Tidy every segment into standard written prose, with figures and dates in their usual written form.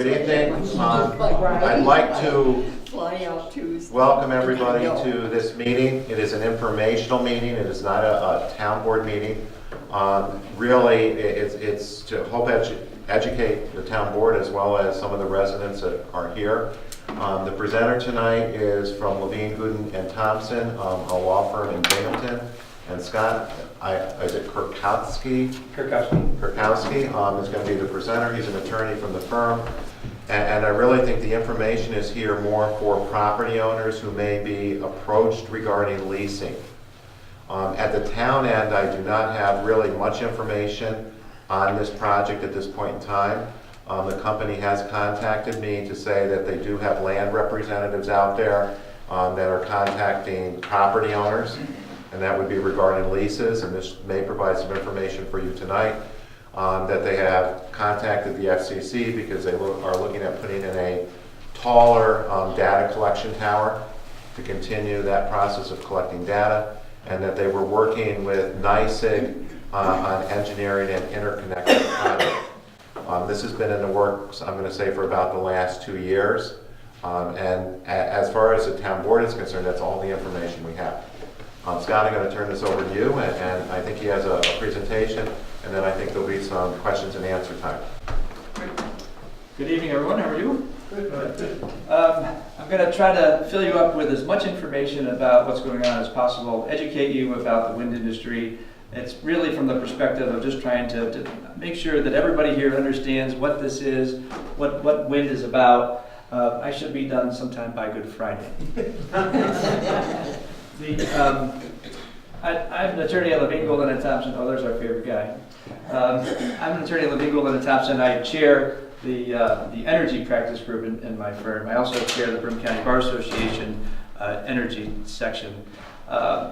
Good evening. I'd like to welcome everybody to this meeting. It is an informational meeting. It is not a town board meeting. Really, it's to help educate the town board as well as some of the residents that are here. The presenter tonight is from Levine, Gooden and Thompson, a law firm in Binghamton. And Scott, is it Kurkoski? Kurkoski is going to be the presenter. He's an attorney from the firm. And I really think the information is here more for property owners who may be approached regarding leasing. At the town end, I do not have really much information on this project at this point in time. The company has contacted me to say that they do have land representatives out there that are contacting property owners, and that would be regarding leases, and this may provide some information for you tonight, that they have contacted the FCC because they are looking at putting in a taller data collection tower to continue that process of collecting data, and that they were working with NYSEG on engineering and interconnection project. This has been in the works, I'm going to say, for about the last 2 years, and as far as the town board is concerned, that's all the information we have. Scott, I'm going to turn this over to you, and I think he has a presentation, and then I think there'll be some questions and answer time. Good evening, everyone. How are you? Good. I'm going to try to fill you up with as much information about what's going on as possible, educate you about the wind industry. It's really from the perspective of just trying to make sure that everybody here understands what this is, what wind is about. I should be done sometime by Good Friday. I'm an attorney at Levine, Golden and Thompson. Oh, there's our favorite guy. I'm an attorney at Levine, Golden and Thompson. I chair the energy practice group in my firm. I also chair the Broome County Bar Association energy section.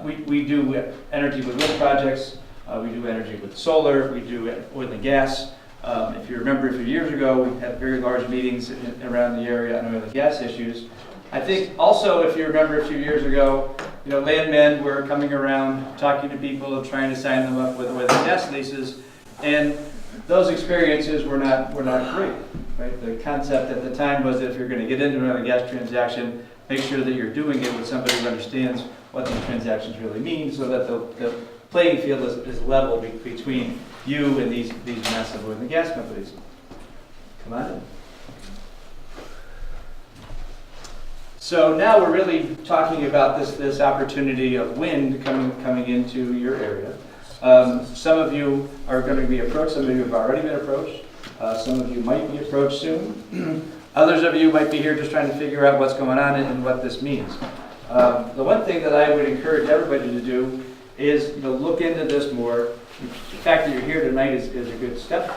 We do energy with wind projects. We do energy with solar. We do oil and gas. If you remember a few years ago, we had very large meetings around the area on oil and gas issues. I think also, if you remember a few years ago, landmen were coming around talking to people, trying to sign them up with oil and gas leases, and those experiences were not great. Right? The concept at the time was that if you're going to get into an oil and gas transaction, make sure that you're doing it with somebody who understands what these transactions really mean, so that the playing field is level between you and these massive oil and gas companies. Come on in. So now we're really talking about this opportunity of wind coming into your area. Some of you are going to be approached. Some of you have already been approached. Some of you might be approached soon. Others of you might be here just trying to figure out what's going on and what this means. The one thing that I would encourage everybody to do is look into this more. The fact that you're here tonight is a good step.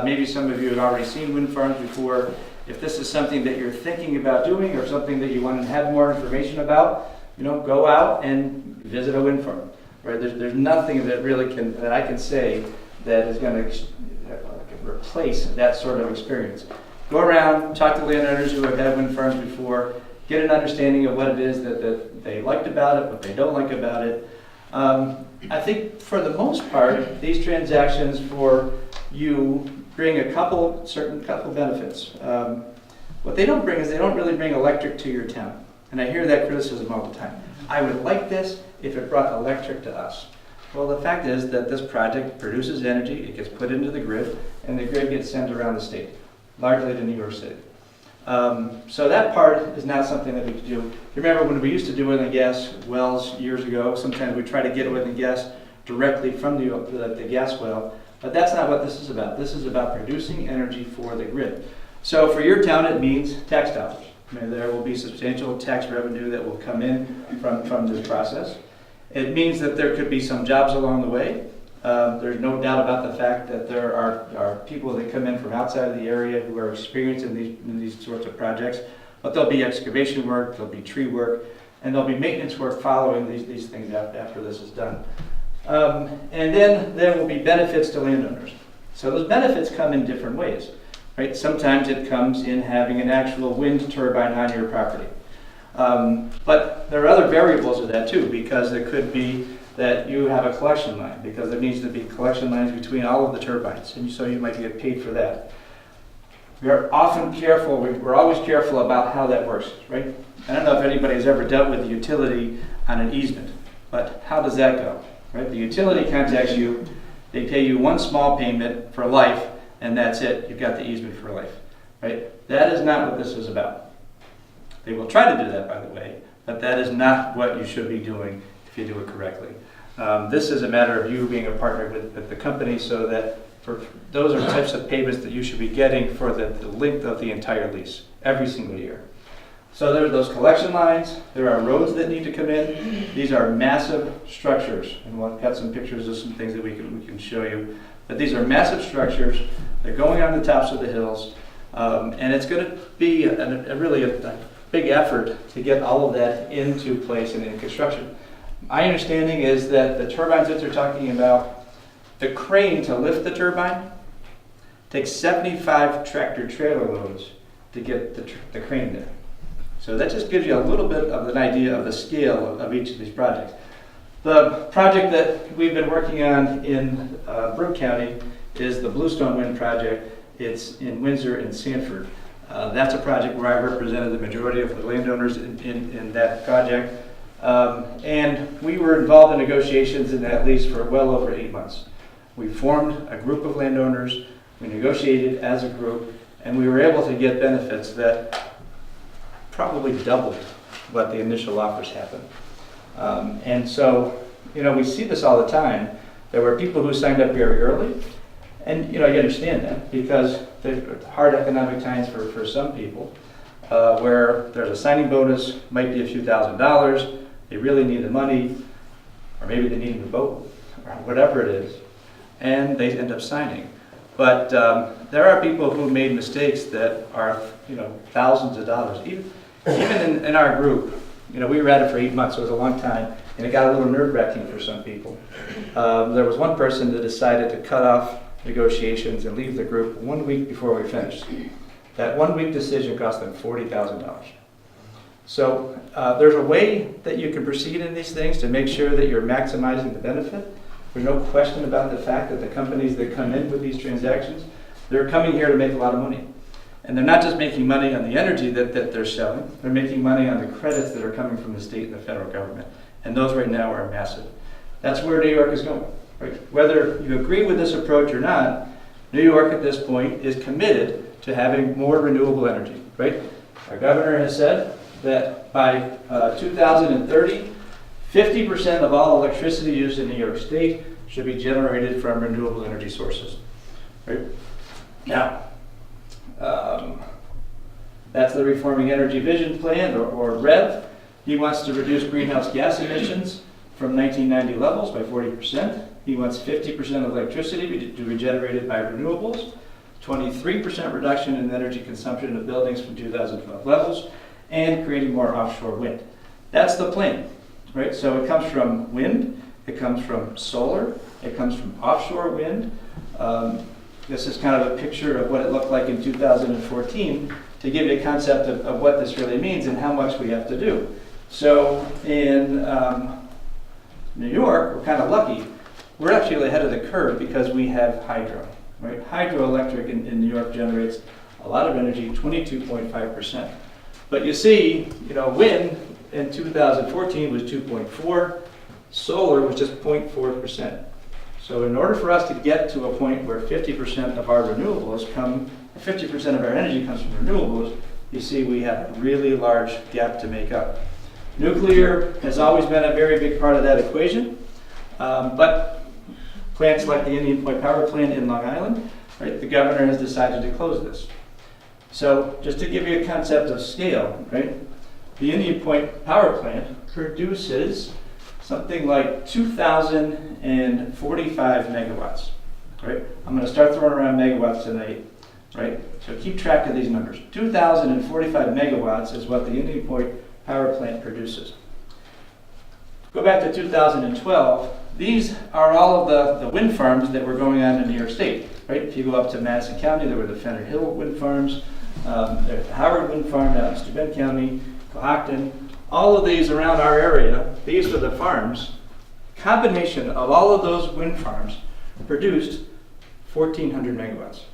Maybe some of you have already seen wind farms before. If this is something that you're thinking about doing or something that you want to have more information about, go out and visit a wind farm. Right? There's nothing that really that I can say that is going to replace that sort of experience. Go around, talk to landowners who have had wind farms before, get an understanding of what it is that they liked about it, what they don't like about it. I think for the most part, these transactions for you bring a couple benefits. What they don't bring is they don't really bring electric to your town. And I hear that criticism all the time. I would like this if it brought electric to us. Well, the fact is that this project produces energy, it gets put into the grid, and the grid gets sent around the state, largely to New York City. So that part is not something that we could do. You remember when we used to do oil and gas wells years ago, sometimes we try to get oil and gas directly from the gas well, but that's not what this is about. This is about producing energy for the grid. So for your town, it means tax dollars. There will be substantial tax revenue that will come in from this process. It means that there could be some jobs along the way. There's no doubt about the fact that there are people that come in from outside of the area who are experienced in these sorts of projects, but there'll be excavation work, there'll be tree work, and there'll be maintenance work following these things after this is done. And then there will be benefits to landowners. So those benefits come in different ways. Right? Sometimes it comes in having an actual wind turbine on your property. But there are other variables of that too, because it could be that you have a collection line, because there needs to be collection lines between all of the turbines, and so you might get paid for that. We are often careful, we're always careful about how that works, right? I don't know if anybody's ever dealt with the utility on an easement, but how does that go, right? The utility contacts you, they pay you one small payment for life, and that's it, you've got the easement for life, right? That is not what this is about. They will try to do that, by the way, but that is not what you should be doing if you do it correctly. This is a matter of you being a partner with the company, so that those are types of payments that you should be getting for the length of the entire lease, every single year. So there are those collection lines, there are roads that need to come in. These are massive structures, and we've got some pictures of some things that we can show you. But these are massive structures, they're going on the tops of the hills, and it's going to be really a big effort to get all of that into place and in construction. My understanding is that the turbines that they're talking about, the crane to lift the turbine takes 75 tractor trailer loads to get the crane there. So that just gives you a little bit of an idea of the scale of each of these projects. The project that we've been working on in Brooke County is the Bluestone Wind Project. It's in Windsor and Sanford. That's a project where I represented the majority of the landowners in that project. And we were involved in negotiations in that lease for well over 8 months. We formed a group of landowners, we negotiated as a group, and we were able to get benefits that probably doubled what the initial offers happened. And so, we see this all the time. There were people who signed up very early, and you understand that, because there's hard economic times for some people, where there's a signing bonus, might be a few $1,000s, they really need the money, or maybe they need the boat, or whatever it is, and they end up signing. But there are people who made mistakes that are, thousands of dollars. Even in our group, we were at it for 8 months, so it was a long time, and it got a little nerve-wracking for some people. There was one person that decided to cut off negotiations and leave the group 1 week before we finished. That 1 week decision cost them $40,000. So there's a way that you can proceed in these things to make sure that you're maximizing the benefit. There's no question about the fact that the companies that come in with these transactions, they're coming here to make a lot of money. And they're not just making money on the energy that they're selling, they're making money on the credits that are coming from the state and the federal government. And those right now are massive. That's where New York is going. Right? Whether you agree with this approach or not, New York at this point is committed to having more renewable energy. Right? Our governor has said that by 2030, 50% of all electricity used in New York State should be generated from renewable energy sources. Right? Now, that's the Reforming Energy Vision Plan, or REV. He wants to reduce greenhouse gas emissions from 1990 levels by 40%. He wants 50% of electricity to be generated by renewables, 23% reduction in energy consumption of buildings from 2012 levels, and creating more offshore wind. That's the plan, right? So it comes from wind, it comes from solar, it comes from offshore wind. This is kind of a picture of what it looked like in 2014 to give you a concept of what this really means and how much we have to do. So in New York, we're kind of lucky. We're actually ahead of the curve because we have hydro. Right? Hydroelectric in New York generates a lot of energy, 22.5%. But you see, wind in 2014 was 2.4, solar was just 0.4%. So in order for us to get to a point where 50% of our renewables come, 50% of our energy comes from renewables, you see we have a really large gap to make up. Nuclear has always been a very big part of that equation, but plants like the Indian Point Power Plant in Long Island, right, the governor has decided to close this. So just to give you a concept of scale, right, the Indian Point Power Plant produces something like 2,045 megawatts, right? I'm going to start throwing around megawatts tonight, right? So keep track of these numbers. 2,045 megawatts is what the Indian Point Power Plant produces. Go back to 2012. These are all of the wind farms that were going on in New York State, right? If you go up to Madison County, there were the Fenner Hill wind farms. There's the Howard wind farm out in Steuben County, Cohocton. All of these around our area, these are the farms. Combination of all of those wind farms produced 1,400 megawatts.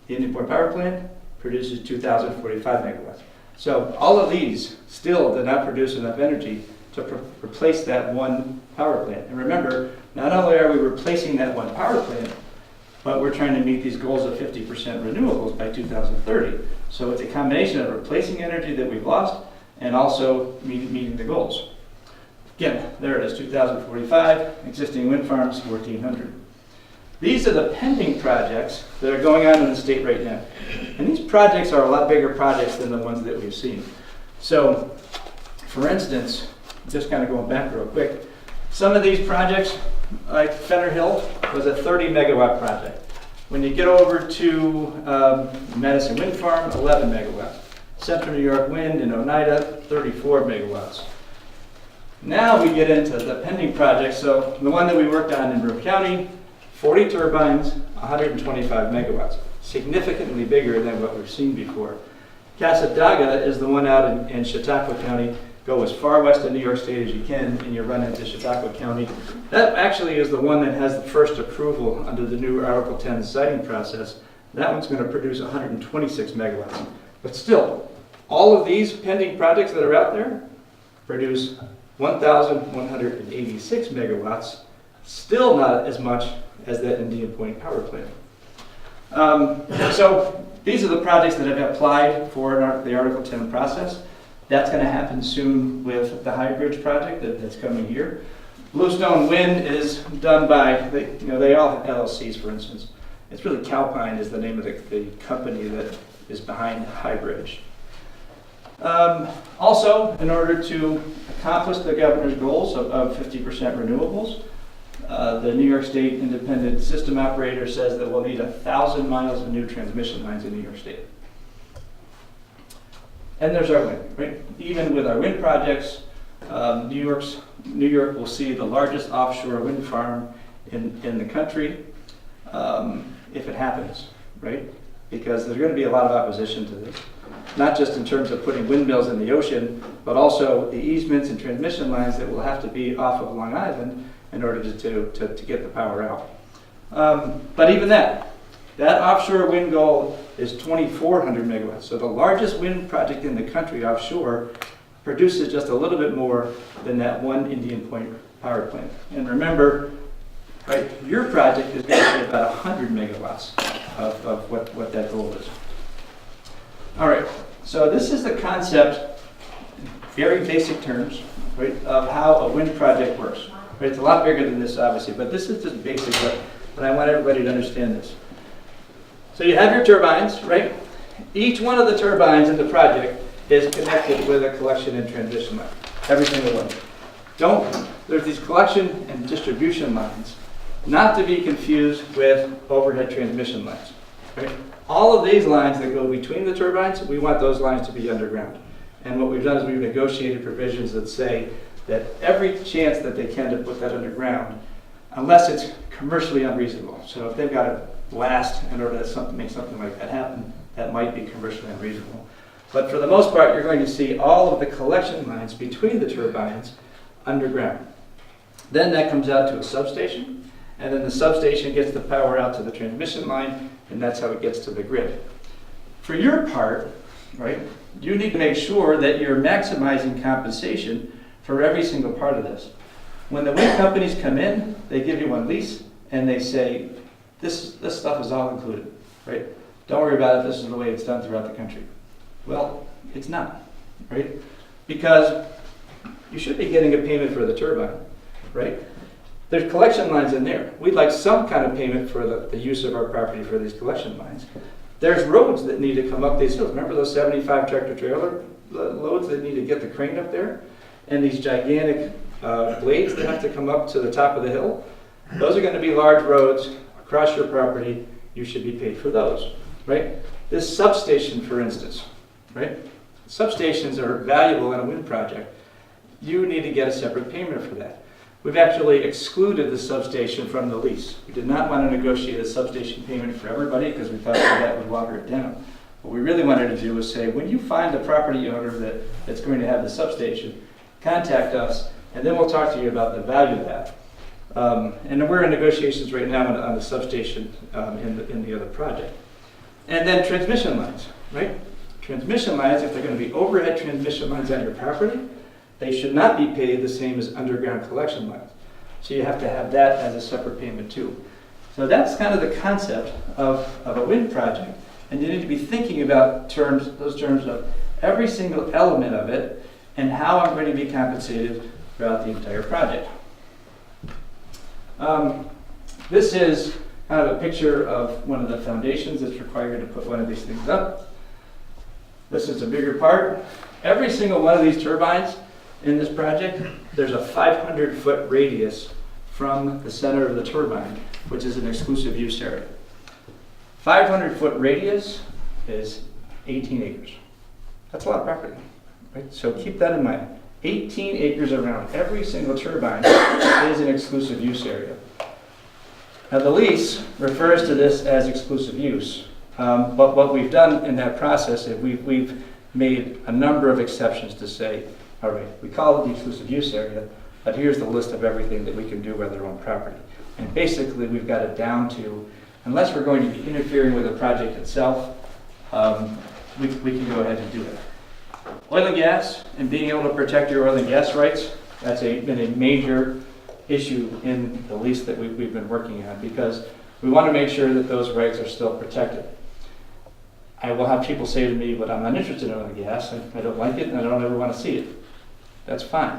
The Indian Point Power Plant produces 2,045 megawatts. So all of these still did not produce enough energy to replace that one power plant. And remember, not only are we replacing that one power plant, but we're trying to meet these goals of 50% renewables by 2030. So it's a combination of replacing energy that we've lost and also meeting the goals. Again, there it is, 2045, existing wind farms, 1,400. These are the pending projects that are going on in the state right now. And these projects are a lot bigger projects than the ones that we've seen. So, for instance, just kind of going back real quick, some of these projects, like Fenner Hill, was a 30 megawatt project. When you get over to Madison Wind Farm, 11 megawatts. Central New York Wind in Oneida, 34 megawatts. Now we get into the pending projects. So the one that we worked on in Broome County, 40 turbines, 125 megawatts. Significantly bigger than what we've seen before. Casadaga is the one out in Chautauqua County. Go as far west of New York State as you can, and you run into Chautauqua County. That actually is the one that has the first approval under the new Article 10 siting process. That one's going to produce 126 megawatts. But still, all of these pending projects that are out there produce 1,186 megawatts, still not as much as that Indian Point power plant. So these are the projects that have applied for the Article 10 process. That's going to happen soon with the High Bridge project that's coming here. Bluestone Wind is done by, they all have LLCs, for instance. It's really Calpine is the name of the company that is behind High Bridge. Also, in order to accomplish the governor's goals of 50% renewables, the New York State Independent System Operator says that we'll need 1,000 miles of new transmission lines in New York State. And there's our wind, right? Even with our wind projects, New York will see the largest offshore wind farm in the country if it happens, right? Because there's going to be a lot of opposition to this, not just in terms of putting windmills in the ocean, but also the easements and transmission lines that will have to be off of Long Island in order to get the power out. But even that offshore wind goal is 2,400 megawatts. So the largest wind project in the country offshore produces just a little bit more than that one Indian Point power plant. And remember, right, your project is going to be about 100 megawatts of what that goal is. All right, so this is the concept, very basic terms, right, of how a wind project works. Right, it's a lot bigger than this, obviously, but this is just basic, but I want everybody to understand this. So you have your turbines, right? Each one of the turbines in the project is connected with a collection and transmission line. Every single one. There's these collection and distribution lines, not to be confused with overhead transmission lines. Right? All of these lines that go between the turbines, we want those lines to be underground. And what we've done is we've negotiated provisions that say that every chance that they can to put that underground, unless it's commercially unreasonable. So if they've got to blast in order to make something like that happen, that might be commercially unreasonable. But for the most part, you're going to see all of the collection lines between the turbines underground. Then that comes out to a substation, and then the substation gets the power out to the transmission line, and that's how it gets to the grid. For your part, right, you need to make sure that you're maximizing compensation for every single part of this. When the wind companies come in, they give you one lease, and they say, this stuff is all included, right? Don't worry about it, this is the way it's done throughout the country. Well, it's not, right? Because you should be getting a payment for the turbine, right? There's collection lines in there. We'd like some kind of payment for the use of our property for these collection lines. There's roads that need to come up these hills. Remember those 75 tractor trailer loads that need to get the crane up there? And these gigantic blades that have to come up to the top of the hill? Those are going to be large roads across your property. You should be paid for those, right? This substation, for instance, right? Substations are valuable in a wind project. You need to get a separate payment for that. We've actually excluded the substation from the lease. We did not want to negotiate a substation payment for everybody because we thought that would water it down. What we really wanted to do was say, when you find a property owner that's going to have the substation, contact us, and then we'll talk to you about the value of that. And we're in negotiations right now on the substation in the other project. And then transmission lines, right? Transmission lines, if they're going to be overhead transmission lines on your property, they should not be paid the same as underground collection lines. So you have to have that as a separate payment too. So that's kind of the concept of a wind project. And you need to be thinking about those terms of every single element of it and how I'm going to be compensated throughout the entire project. This is kind of a picture of one of the foundations that's required to put one of these things up. This is a bigger part. Every single one of these turbines in this project, there's a 500-foot radius from the center of the turbine, which is an exclusive use area. 500-foot radius is 18 acres. That's a lot of property, right? So keep that in mind. 18 acres around every single turbine is an exclusive use area. Now the lease refers to this as exclusive use, but what we've done in that process is we've made a number of exceptions to say, all right, we call it the exclusive use area, but here's the list of everything that we can do with our own property. And basically we've got it down to, unless we're going to be interfering with the project itself, we can go ahead and do it. Oil and gas and being able to protect your oil and gas rights, that's been a major issue in the lease that we've been working on, because we want to make sure that those rights are still protected. I will have people say to me, but I'm not interested in oil and gas, I don't like it and I don't ever want to see it. That's fine.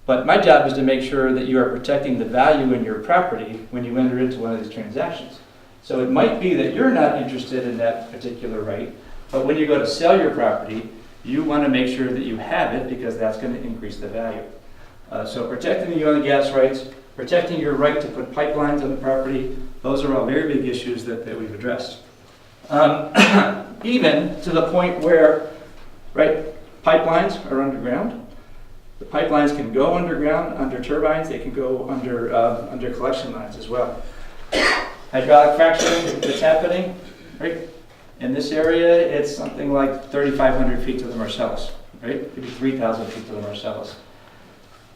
But my job is to make sure that you are protecting the value in your property when you enter into one of these transactions. So it might be that you're not interested in that particular right, but when you go to sell your property, you want to make sure that you have it because that's going to increase the value. So protecting the oil and gas rights, protecting your right to put pipelines on the property, those are all very big issues that we've addressed. Even to the point where, right, pipelines are underground. The pipelines can go underground, under turbines, they can go under collection lines as well. Hydraulic fracturing that's happening, right? In this area, it's something like 3,500 feet to the Marcellus, right? It could be 3,000 feet to the Marcellus.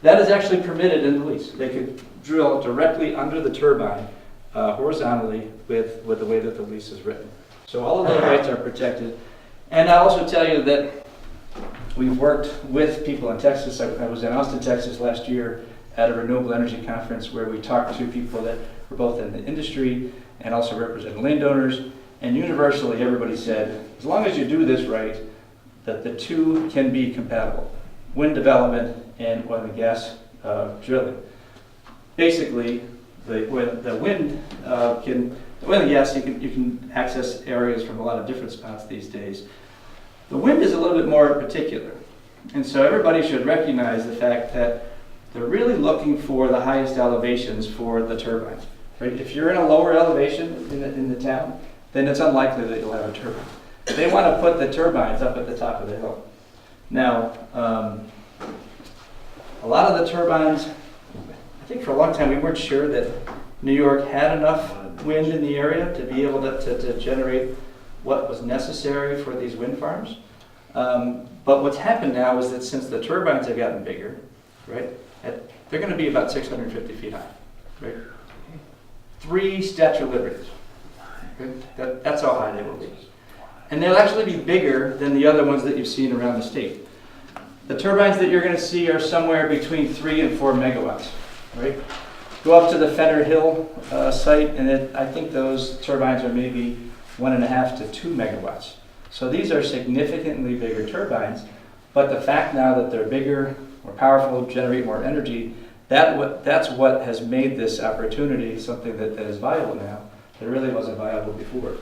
That is actually permitted in the lease. They could drill directly under the turbine horizontally with the way that the lease is written. So all of those rights are protected. And I'll also tell you that we've worked with people in Texas. I was in Austin, Texas last year at a renewable energy conference where we talked to people that were both in the industry and also represented landowners. And universally, everybody said, as long as you do this right, that the two can be compatible. Wind development and oil and gas drilling. Basically, the oil and gas, you can access areas from a lot of different spots these days. The wind is a little bit more particular. And so everybody should recognize the fact that they're really looking for the highest elevations for the turbines. Right? If you're in a lower elevation in the town, then it's unlikely that you'll have a turbine. They want to put the turbines up at the top of the hill. Now, a lot of the turbines, I think for a long time we weren't sure that New York had enough wind in the area to be able to generate what was necessary for these wind farms. But what's happened now is that since the turbines have gotten bigger, right, they're going to be about 650 feet high, right? 3 Statue of Liberties. Okay? That's how high they will be. And they'll actually be bigger than the other ones that you've seen around the state. The turbines that you're going to see are somewhere between 3 and 4 megawatts, right? Go up to the Fenner Hill site, and I think those turbines are maybe 1.5 to 2 megawatts. So these are significantly bigger turbines, but the fact now that they're bigger, more powerful, generate more energy, that's what has made this opportunity something that is viable now, that really wasn't viable before.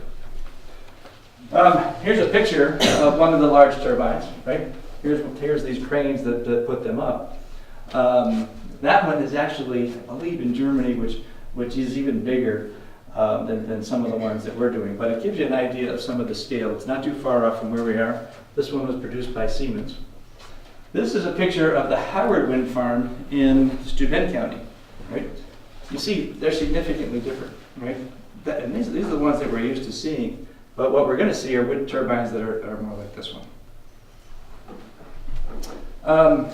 Here's a picture of one of the large turbines, right? Here's these cranes that put them up. That one is actually, I believe, in Germany, which is even bigger than some of the ones that we're doing. But it gives you an idea of some of the scale. It's not too far off from where we are. This one was produced by Siemens. This is a picture of the Howard Wind Farm in Steuben County, right? You see, they're significantly different, right? And these are the ones that we're used to seeing. But what we're going to see are wind turbines that are more like this one.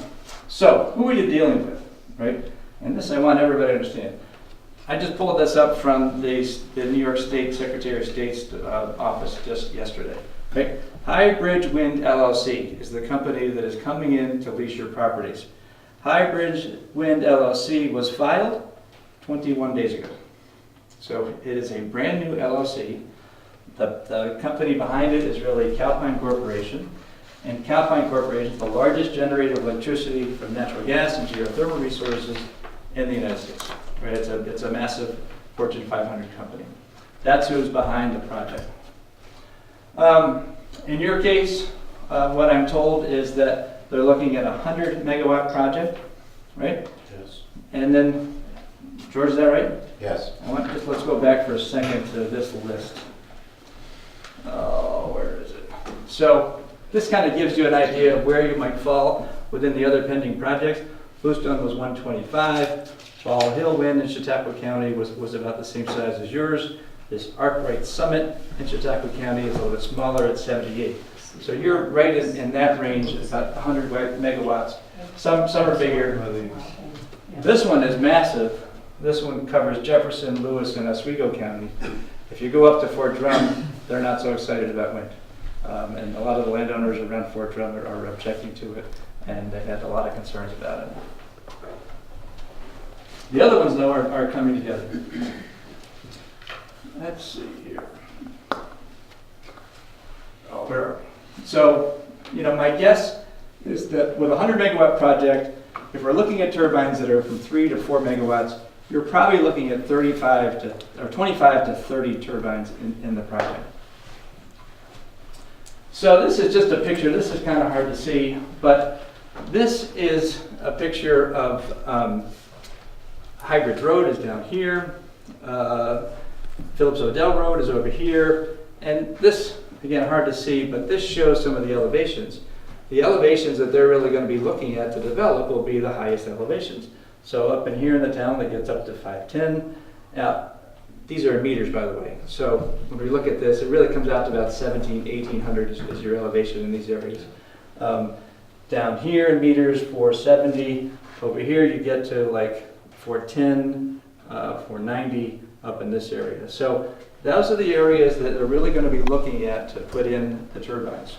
So, who are you dealing with, right? And this I want everybody to understand. I just pulled this up from the New York State Secretary of State's office just yesterday. Okay? High Bridge Wind LLC is the company that is coming in to lease your properties. High Bridge Wind LLC was filed 21 days ago. So it is a brand new LLC. The company behind it is really Calpine Corporation. And Calpine Corporation is the largest generator of electricity from natural gas and geothermal resources in the United States. Right? It's a massive Fortune 500 company. That's who's behind the project. In your case, what I'm told is that they're looking at a 100 megawatt project, right? Yes. And then, George, is that right? Yes. Let's go back for a second to this list. Oh, where is it? So this kind of gives you an idea of where you might fall within the other pending projects. Bluestone was 125. Ball Hill Wind in Chautauqua County was about the same size as yours. This Arkwright Summit in Chautauqua County is a little bit smaller at 78. So you're right in that range, about 100 megawatts. Some are bigger. This one is massive. This one covers Jefferson, Lewis, and Oswego County. If you go up to Fort Drum, they're not so excited about wind. And a lot of the landowners around Fort Drum are objecting to it, and they've had a lot of concerns about it. The other ones, though, are coming together. Let's see here. Oh, where are we? So, my guess is that with a 100 megawatt project, if we're looking at turbines that are from 3 to 4 megawatts, you're probably looking at 25 to 30 turbines in the project. So this is just a picture. This is kind of hard to see, but this is a picture of Highbridge Road is down here. Phillips Odell Road is over here. And this, again, hard to see, but this shows some of the elevations. The elevations that they're really going to be looking at to develop will be the highest elevations. So up in here in the town, that gets up to 510. Now, these are in meters, by the way. So when we look at this, it really comes out to about 1800 is your elevation in these areas. Down here in meters, 470. Over here, you get to like 410, 490 up in this area. So those are the areas that they're really going to be looking at to put in the turbines.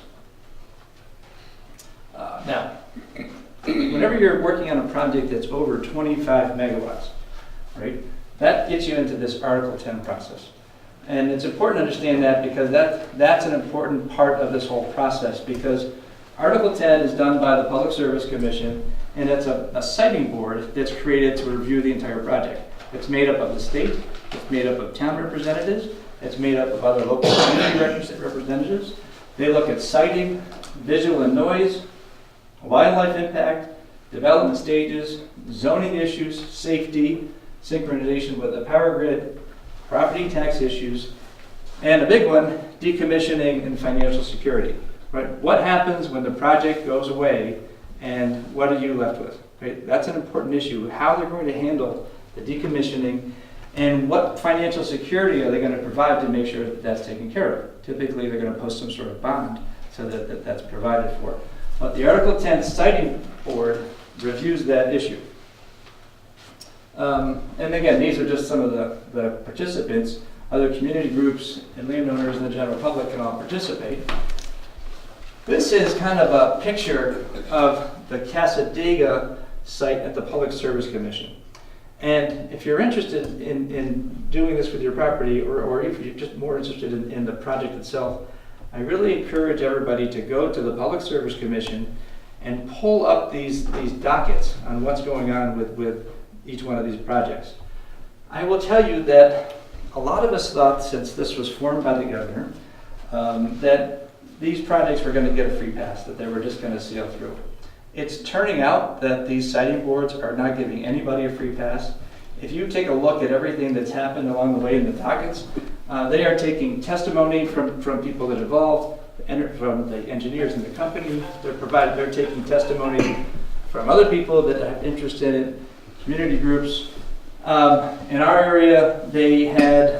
Now, whenever you're working on a project that's over 25 megawatts, right, that gets you into this Article 10 process. And it's important to understand that because that's an important part of this whole process, because Article 10 is done by the Public Service Commission, and it's a siting board that's created to review the entire project. It's made up of the state, it's made up of town representatives, it's made up of other local community representatives. They look at siting, visual and noise, wildlife impact, development stages, zoning issues, safety, synchronization with the power grid, property tax issues, and a big one, decommissioning and financial security. Right? What happens when the project goes away and what are you left with? Right? That's an important issue, how they're going to handle the decommissioning and what financial security are they going to provide to make sure that that's taken care of. Typically, they're going to post some sort of bond so that that's provided for. But the Article 10 Siting Board reviews that issue. And again, these are just some of the participants. Other community groups and landowners and the general public can all participate. This is kind of a picture of the Casadega site at the Public Service Commission. And if you're interested in doing this with your property, or if you're just more interested in the project itself, I really encourage everybody to go to the Public Service Commission and pull up these dockets on what's going on with each one of these projects. I will tell you that a lot of us thought, since this was formed by the governor, that these projects were going to get a free pass, that they were just going to sail through. It's turning out that these siting boards are not giving anybody a free pass. If you take a look at everything that's happened along the way in the dockets, they are taking testimony from people that are involved, from the engineers in the company. They're taking testimony from other people that have interest in it, community groups. In our area, they had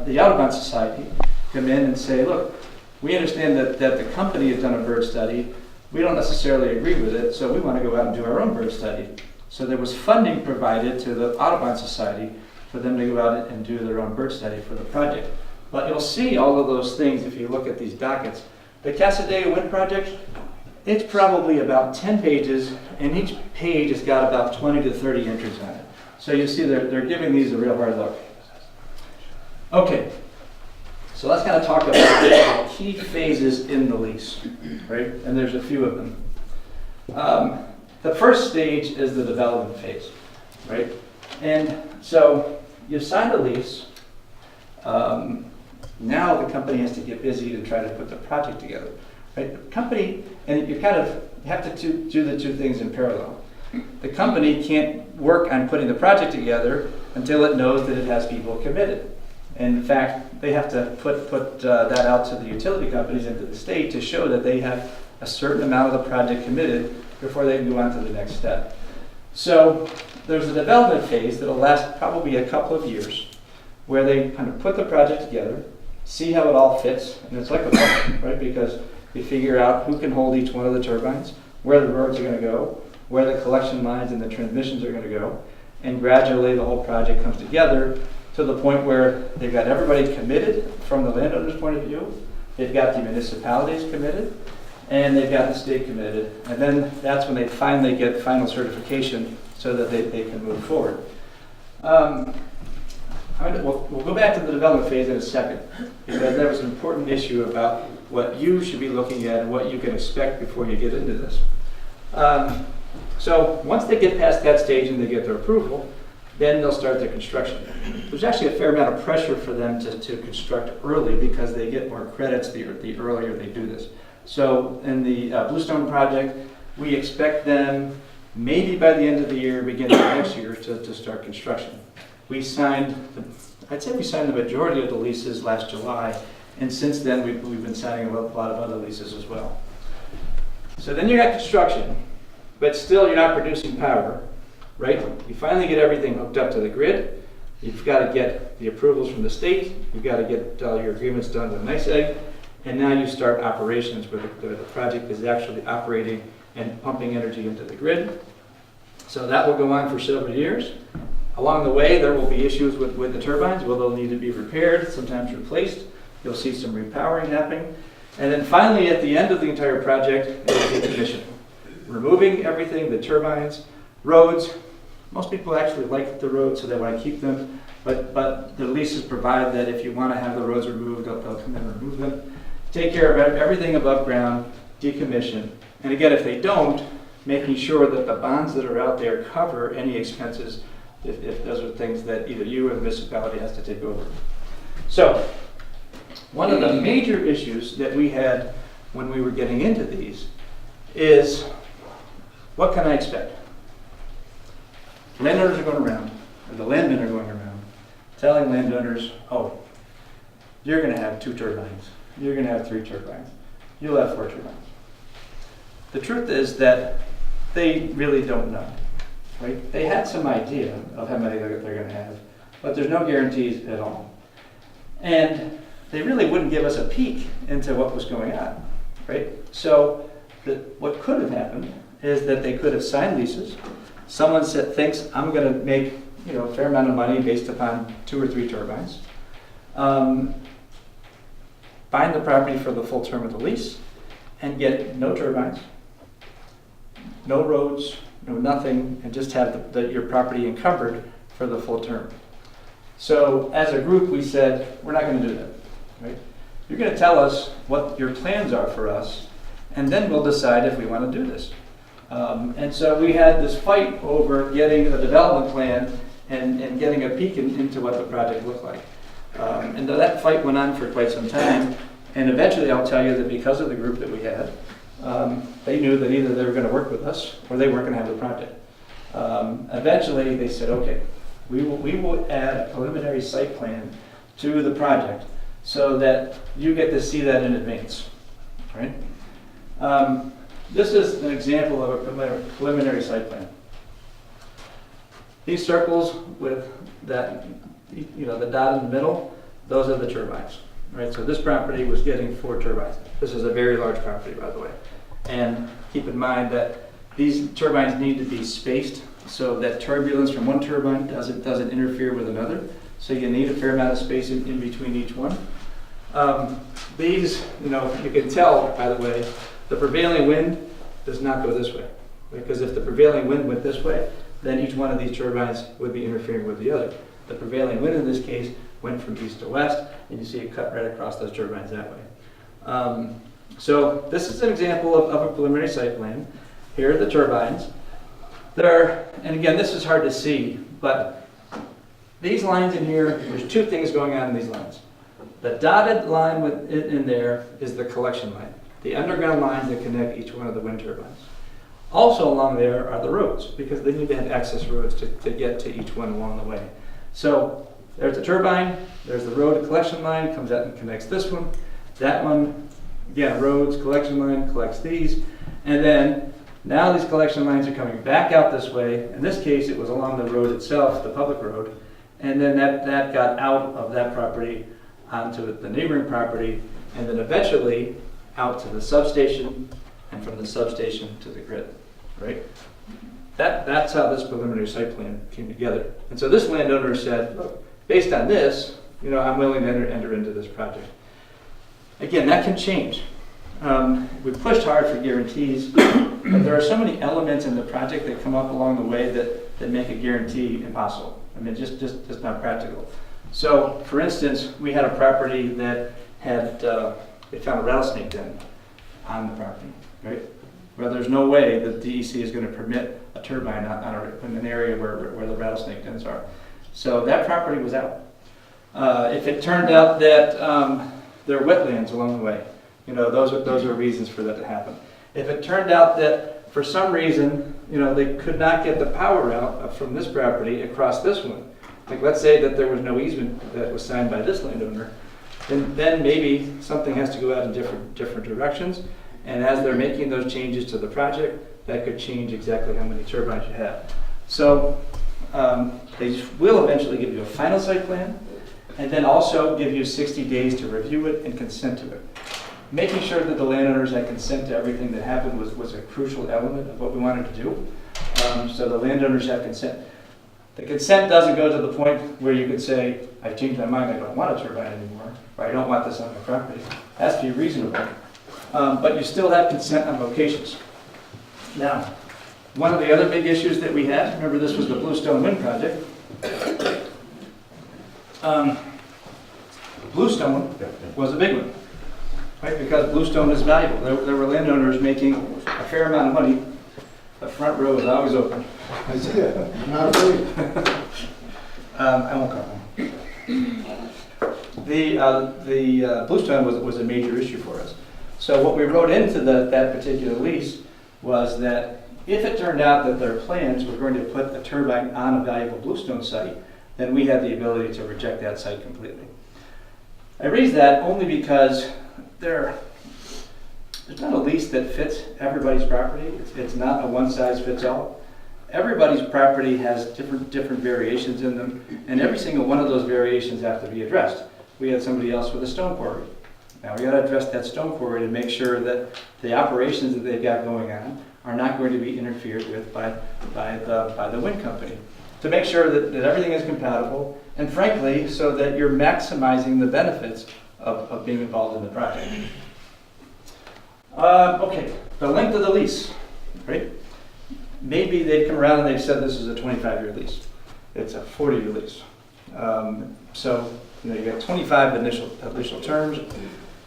the Audubon Society come in and say, look, we understand that the company has done a bird study. We don't necessarily agree with it, so we want to go out and do our own bird study. So there was funding provided to the Audubon Society for them to go out and do their own bird study for the project. But you'll see all of those things if you look at these dockets. The Casadega Wind Project, it's probably about 10 pages, and each page has got about 20 to 30 entries on it. So you see they're giving these a real hard look. Okay, so let's kind of talk about the key phases in the lease, right? And there's a few of them. The first stage is the development phase, right? And so you sign the lease. Now the company has to get busy to try to put the project together, right? The company, and you kind of have to do the two things in parallel. The company can't work on putting the project together until it knows that it has people committed. And in fact, they have to put that out to the utility companies and to the state to show that they have a certain amount of the project committed before they can go on to the next step. So there's a development phase that will last probably a couple of years, where they kind of put the project together, see how it all fits, and it's like a puzzle, right? Because you figure out who can hold each one of the turbines, where the roads are going to go, where the collection lines and the transmissions are going to go, and gradually the whole project comes together to the point where they've got everybody committed from the landowner's point of view, they've got the municipalities committed, and they've got the state committed, and then that's when they finally get final certification so that they can move forward. We'll go back to the development phase in a second, because there was an important issue about what you should be looking at and what you can expect before you get into this. So once they get past that stage and they get their approval, then they'll start their construction. There's actually a fair amount of pressure for them to construct early because they get more credits the earlier they do this. So in the Bluestone project, we expect them maybe by the end of the year, beginning of next year, to start construction. I'd say we signed the majority of the leases last July, and since then we've been signing a lot of other leases as well. So then you got construction, but still you're not producing power, right? You finally get everything hooked up to the grid. You've got to get the approvals from the state. You've got to get all your agreements done with NYSEG, and now you start operations where the project is actually operating and pumping energy into the grid. So that will go on for several years. Along the way, there will be issues with the turbines. Well, they'll need to be repaired, sometimes replaced. You'll see some repowering happening. And then finally, at the end of the entire project, is decommissioning. Removing everything, the turbines, roads. Most people actually like the roads, so they want to keep them. But the leases provide that if you want to have the roads removed, they'll come in and remove them. Take care of everything above ground, decommission. And again, if they don't, making sure that the bonds that are out there cover any expenses if those are things that either you or the municipality has to take over. So, one of the major issues that we had when we were getting into these is, what can I expect? Landowners are going around, or the landmen are going around, telling landowners, oh, you're going to have 2 turbines, you're going to have 3 turbines, you'll have 4 turbines. The truth is that they really don't know. Right? They had some idea of how many they're going to have, but there's no guarantees at all. And they really wouldn't give us a peek into what was going on, right? So what could have happened is that they could have signed leases. Someone thinks I'm going to make a fair amount of money based upon 2 or 3 turbines. Bind the property for the full term of the lease and get no turbines, no roads, no nothing, and just have your property encumbered for the full term. So as a group, we said, we're not going to do that. Right? You're going to tell us what your plans are for us, and then we'll decide if we want to do this. And so we had this fight over getting a development plan and getting a peek into what the project looked like. And that fight went on for quite some time, and eventually I'll tell you that because of the group that we had, they knew that either they were going to work with us or they weren't going to have the project. Eventually they said, okay, we will add a preliminary site plan to the project so that you get to see that in advance. Right? This is an example of a preliminary site plan. These circles with that, the dot in the middle, those are the turbines. Right? So this property was getting 4 turbines. This is a very large property, by the way. And keep in mind that these turbines need to be spaced so that turbulence from one turbine doesn't interfere with another. So you need a fair amount of space in between each one. These, you can tell, by the way, the prevailing wind does not go this way. Because if the prevailing wind went this way, then each one of these turbines would be interfering with the other. The prevailing wind in this case went from east to west, and you see it cut right across those turbines that way. So this is an example of a preliminary site plan. Here are the turbines. And again, this is hard to see, but these lines in here, there's two things going on in these lines. The dotted line in there is the collection line, the underground lines that connect each one of the wind turbines. Also along there are the roads, because they need to have access roads to get to each one along the way. So there's the turbine, there's the road collection line, comes out and connects this one. That one, again, roads, collection line, collects these. And then now these collection lines are coming back out this way. In this case, it was along the road itself, the public road. And then that got out of that property onto the neighboring property, and then eventually out to the substation, and from the substation to the grid, right? That's how this preliminary site plan came together. And so this landowner said, look, based on this, I'm willing to enter into this project. Again, that can change. We pushed hard for guarantees, but there are so many elements in the project that come up along the way that make a guarantee impossible. I mean, just not practical. So, for instance, we had a property that had, they found a rattlesnake den on the property, right? Well, there's no way that DEC is going to permit a turbine in an area where the rattlesnake dens are. So that property was out. If it turned out that there are wetlands along the way, those are reasons for that to happen. If it turned out that for some reason, they could not get the power out from this property across this one, like let's say that there was no easement that was signed by this landowner, then maybe something has to go out in different directions. And as they're making those changes to the project, that could change exactly how many turbines you have. So they will eventually give you a final site plan, and then also give you 60 days to review it and consent to it. Making sure that the landowners had consent to everything that happened was a crucial element of what we wanted to do. So the landowners have consent. The consent doesn't go to the point where you could say, I've changed my mind, I don't want a turbine anymore, or I don't want this on my property. It has to be reasonable. But you still have consent on locations. Now, one of the other big issues that we had, remember this was the Bluestone Wind Project. Bluestone was a big one, right? Because Bluestone is valuable. There were landowners making a fair amount of money. The front row is always open. I see it. I'm not afraid. I won't come. The Bluestone was a major issue for us. So what we wrote into that particular lease was that if it turned out that their plans were going to put a turbine on a valuable Bluestone site, then we had the ability to reject that site completely. I raise that only because there's not a lease that fits everybody's property. It's not a one-size-fits-all. Everybody's property has different variations in them, and every single one of those variations have to be addressed. We had somebody else with a stone quarry. Now we got to address that stone quarry to make sure that the operations that they've got going on are not going to be interfered with by the wind company. To make sure that everything is compatible, and frankly, so that you're maximizing the benefits of being involved in the project. Okay, the length of the lease, right? Maybe they've come around and they've said this is a 25-year lease. It's a 40-year lease. So you got 25 initial terms.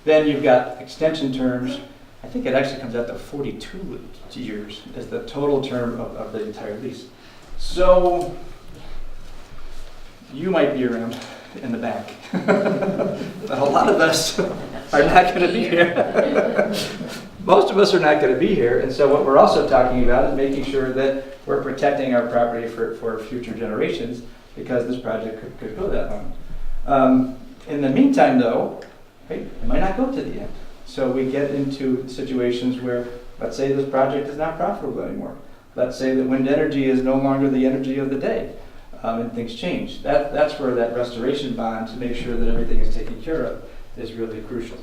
Then you've got extension terms. I think it actually comes out to 42 years as the total term of the entire lease. So you might be around in the back, but a lot of us are not going to be here. Most of us are not going to be here, and so what we're also talking about is making sure that we're protecting our property for future generations, because this project could go that long. In the meantime, though, right, it might not go to the end. So we get into situations where, let's say this project is not profitable anymore. Let's say that wind energy is no longer the energy of the day, and things change. That's where that restoration bond, to make sure that everything is taken care of, is really crucial.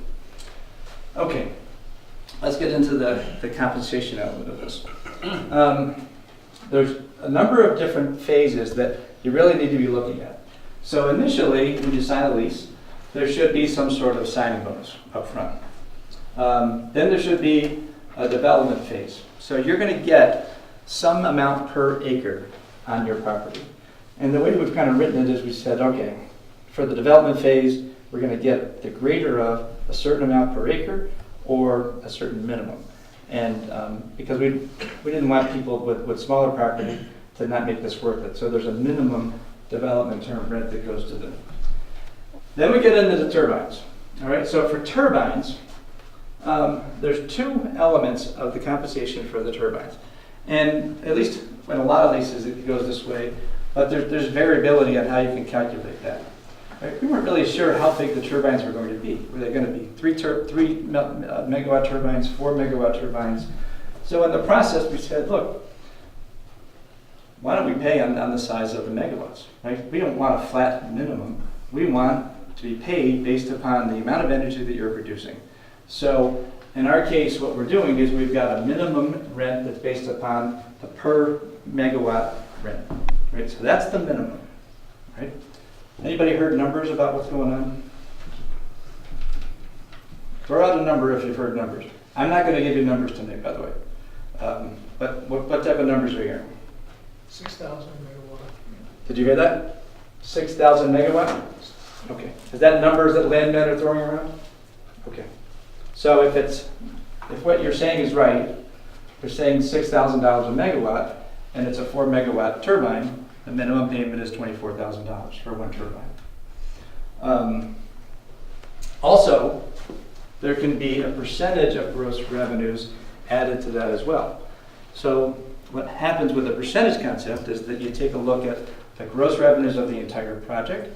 Okay, let's get into the compensation element of this. there's a number of different phases that you really need to be looking at. So initially, when you sign a lease, there should be some sort of signing bonus up front. Then there should be a development phase. So you're going to get some amount per acre on your property. And the way we've kind of written it is we said, okay, for the development phase, we're going to get the greater of a certain amount per acre or a certain minimum. And because we didn't want people with smaller property to not make this worth it. So there's a minimum development term rent that goes to them. Then we get into the turbines. All right, so for turbines, there's two elements of the compensation for the turbines. And at least in a lot of leases it goes this way, but there's variability on how you can calculate that. Right? We weren't really sure how big the turbines were going to be. Were they going to be 3 megawatt turbines, 4 megawatt turbines? So in the process we said, look, why don't we pay on the size of the megawatts? Right? We don't want a flat minimum. We want to be paid based upon the amount of energy that you're producing. So in our case, what we're doing is we've got a minimum rent that's based upon the per megawatt rent. Right? So that's the minimum. Right? Anybody heard numbers about what's going on? Throw out a number if you've heard numbers. I'm not going to give you numbers tonight, by the way. But what type of numbers are you hearing? 6,000 megawatt. Did you hear that? 6,000 megawatt? Okay. Is that numbers that landmen are throwing around? Okay. So if what you're saying is right, you're saying $6,000 a megawatt, and it's a 4 megawatt turbine, the minimum payment is $24,000 for one turbine. Also, there can be a percentage of gross revenues added to that as well. So what happens with the percentage concept is that you take a look at the gross revenues of the entire project,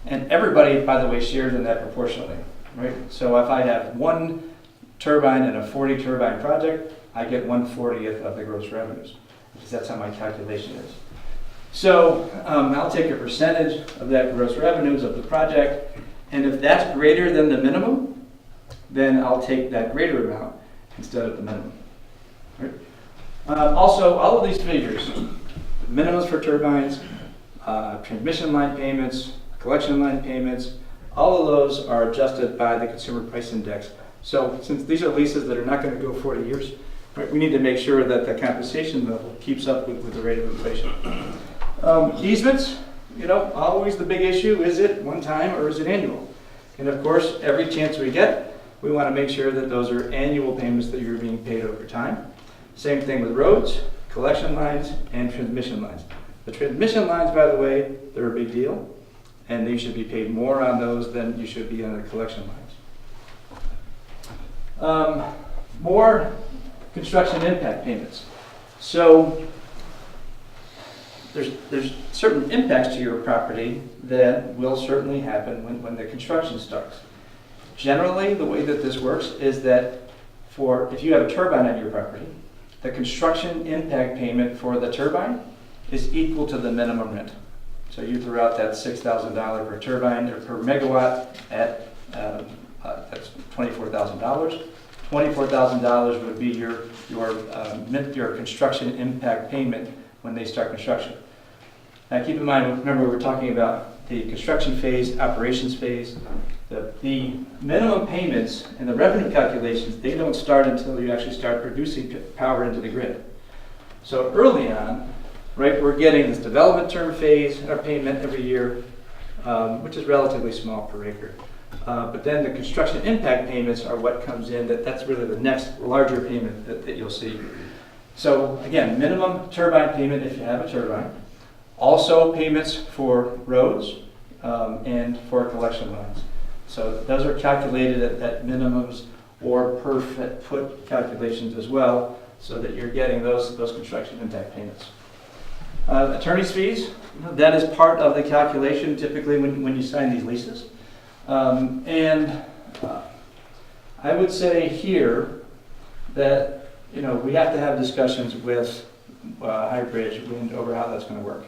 and everybody, by the way, shares in that proportionally, right? So if I have one turbine in a 40 turbine project, I get 1/40th of the gross revenues, because that's how my calculation is. So I'll take a percentage of that gross revenues of the project, and if that's greater than the minimum, then I'll take that greater amount instead of the minimum. Right? Also, all of these figures, minimums for turbines, transmission line payments, collection line payments, all of those are adjusted by the Consumer Price Index. So since these are leases that are not going to go 40 years, right, we need to make sure that the compensation level keeps up with the rate of inflation. Easements, always the big issue, is it one time or is it annual? And of course, every chance we get, we want to make sure that those are annual payments that you're being paid over time. Same thing with roads, collection lines, and transmission lines. The transmission lines, by the way, they're a big deal, and you should be paid more on those than you should be on the collection lines. More construction impact payments. So there's certain impacts to your property that will certainly happen when the construction starts. Generally, the way that this works is that if you have a turbine on your property, the construction impact payment for the turbine is equal to the minimum rent. So you throw out that $6,000 per turbine or per megawatt at that's $24,000. $24,000 would be your construction impact payment when they start construction. Now keep in mind, remember we were talking about the construction phase, operations phase. The minimum payments and the revenue calculations, they don't start until you actually start producing power into the grid. So early on, right, we're getting this development term phase, our payment every year, which is relatively small per acre. But then the construction impact payments are what comes in, that's really the next larger payment that you'll see. So again, minimum turbine payment if you have a turbine. Also payments for roads and for collection lines. So those are calculated at minimums or per foot calculations as well, so that you're getting those construction impact payments. Attorney's fees, that is part of the calculation typically when you sign these leases. I would say here that we have to have discussions with High Bridge Wind over how that's going to work.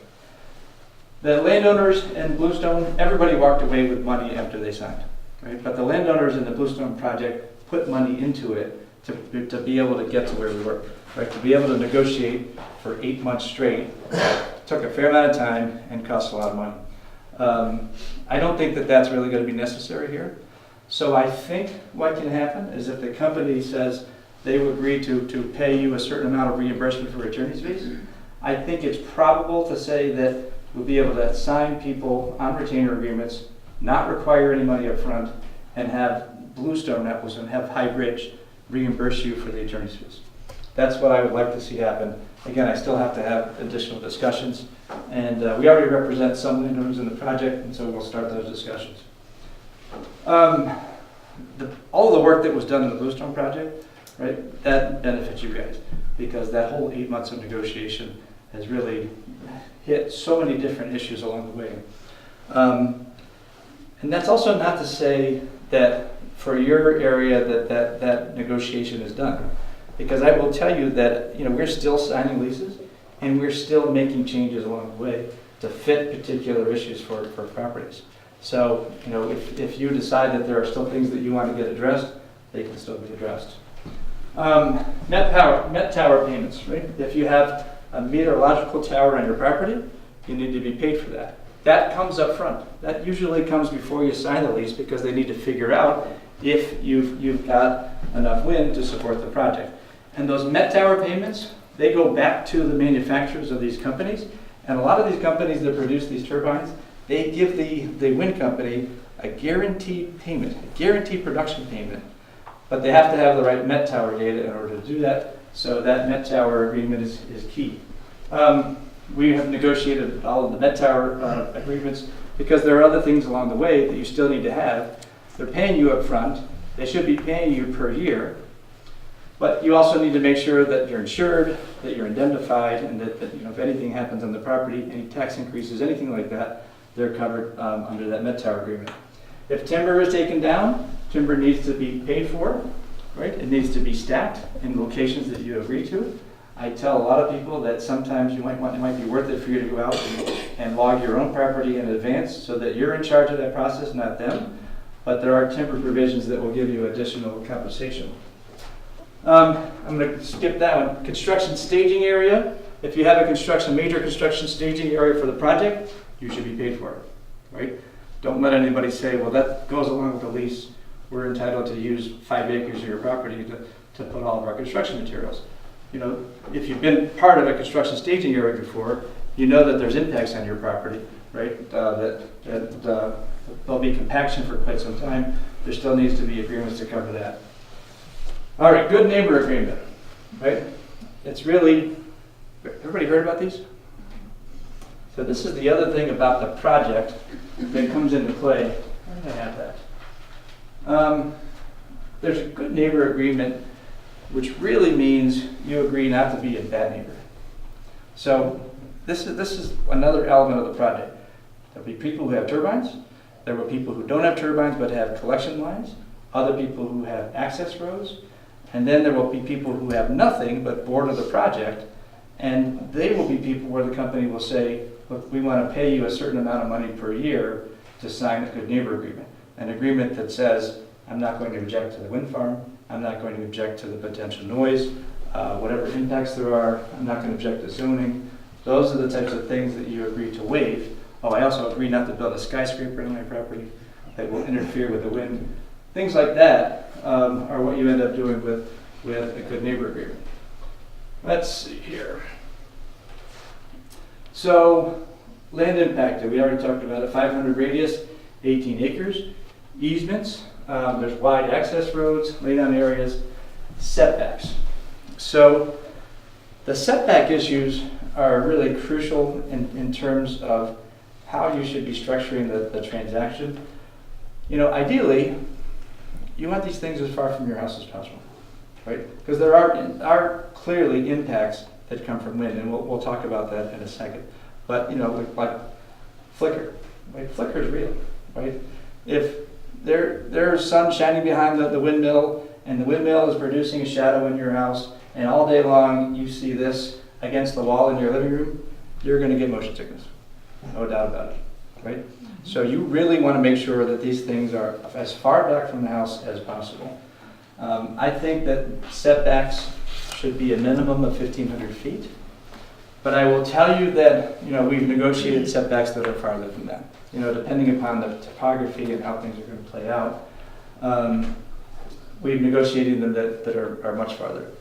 The landowners in Bluestone, everybody walked away with money after they signed, right? But the landowners in the Bluestone project put money into it to be able to get to where we were. right? To be able to negotiate for 8 months straight took a fair amount of time and cost a lot of money. I don't think that that's really going to be necessary here. So I think what can happen is if the company says they will agree to pay you a certain amount of reimbursement for attorney's fees, I think it's probable to say that we'll be able to assign people on retainer agreements, not require any money up front, and have Bluestone, that was, and have High Bridge reimburse you for the attorney's fees. That's what I would like to see happen. Again, I still have to have additional discussions, and we already represent some landowners in the project, and so we'll start those discussions. All the work that was done in the Bluestone project, right, that benefits you guys, because that whole 8 months of negotiation has really hit so many different issues along the way. And that's also not to say that for your area that negotiation is done. Because I will tell you that we're still signing leases and we're still making changes along the way to fit particular issues for properties. So if you decide that there are still things that you want to get addressed, they can still be addressed. Met tower payments, right? If you have a meteorological tower on your property, you need to be paid for that. That comes up front. That usually comes before you sign the lease because they need to figure out if you've got enough wind to support the project. And those Met Tower payments, they go back to the manufacturers of these companies. And a lot of these companies that produce these turbines, they give the wind company a guaranteed payment, a guaranteed production payment. But they have to have the right Met Tower data in order to do that. So that Met Tower agreement is key. We have negotiated all of the Met Tower agreements because there are other things along the way that you still need to have. They're paying you up front. They should be paying you per year. But you also need to make sure that you're insured, that you're indemnified, and that if anything happens on the property, any tax increases, anything like that, they're covered under that Met Tower agreement. If timber is taken down, timber needs to be paid for, right? It needs to be stacked in locations that you agree to. I tell a lot of people that sometimes it might be worth it for you to go out and log your own property in advance so that you're in charge of that process, not them. But there are timber provisions that will give you additional compensation. I'm going to skip that one. Construction staging area. If you have a major construction staging area for the project, you should be paid for it, right? Don't let anybody say, well, that goes along with the lease. We're entitled to use 5 acres of your property to put all of our construction materials. If you've been part of a construction staging area before, you know that there's impacts on your property, right? That there'll be compaction for quite some time. There still needs to be agreements to cover that. All right, good neighbor agreement, right? It's really, everybody heard about these? So this is the other thing about the project that comes into play. Where did I have that? There's a good neighbor agreement, which really means you agree not to be a bad neighbor. So this is another element of the project. There'll be people who have turbines. There will be people who don't have turbines but have collection lines. Other people who have access roads. And then there will be people who have nothing but border the project. And they will be people where the company will say, look, we want to pay you a certain amount of money per year to sign a good neighbor agreement. An agreement that says, I'm not going to object to the wind farm. I'm not going to object to the potential noise, whatever impacts there are. I'm not going to object to zoning. Those are the types of things that you agree to waive. Oh, I also agree not to build a skyscraper on my property that will interfere with the wind. Things like that are what you end up doing with a good neighbor agreement. Let's see here. So, land impacted, we already talked about it, 500 radius, 18 acres. Easements, there's wide access roads, laydown areas, setbacks. So, the setback issues are really crucial in terms of how you should be structuring the transaction. Ideally, you want these things as far from your house as possible, right? Because there are clearly impacts that come from wind, and we'll talk about that in a second. But like flicker, right? Flicker is real, right? If there's sun shining behind the windmill, and the windmill is producing a shadow in your house, and all day long you see this against the wall in your living room, you're going to get motion sickness, no doubt about it, right? So you really want to make sure that these things are as far back from the house as possible. I think that setbacks should be a minimum of 1,500 feet. But I will tell you that, we've negotiated setbacks that are farther than that. Depending upon the topography and how things are going to play out, we've negotiated them that are much farther.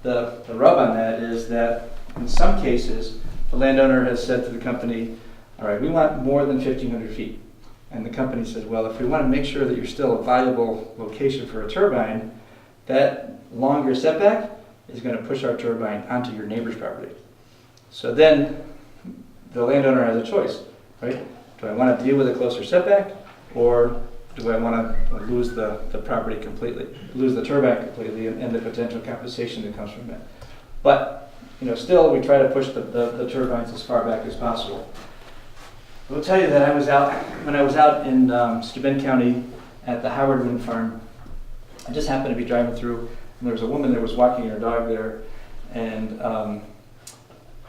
The rub on that is that in some cases, the landowner has said to the company, all right, we want more than 1,500 feet. And the company says, well, if we want to make sure that you're still a viable location for a turbine, that longer setback is going to push our turbine onto your neighbor's property. So then the landowner has a choice, right? Do I want to deal with a closer setback, or do I want to lose the property completely, lose the turbine completely, and the potential compensation that comes from that? But still, we try to push the turbines as far back as possible. I will tell you that when I was out in Steuben County at the Howard Wind Farm, I just happened to be driving through, and there was a woman that was walking her dog there, and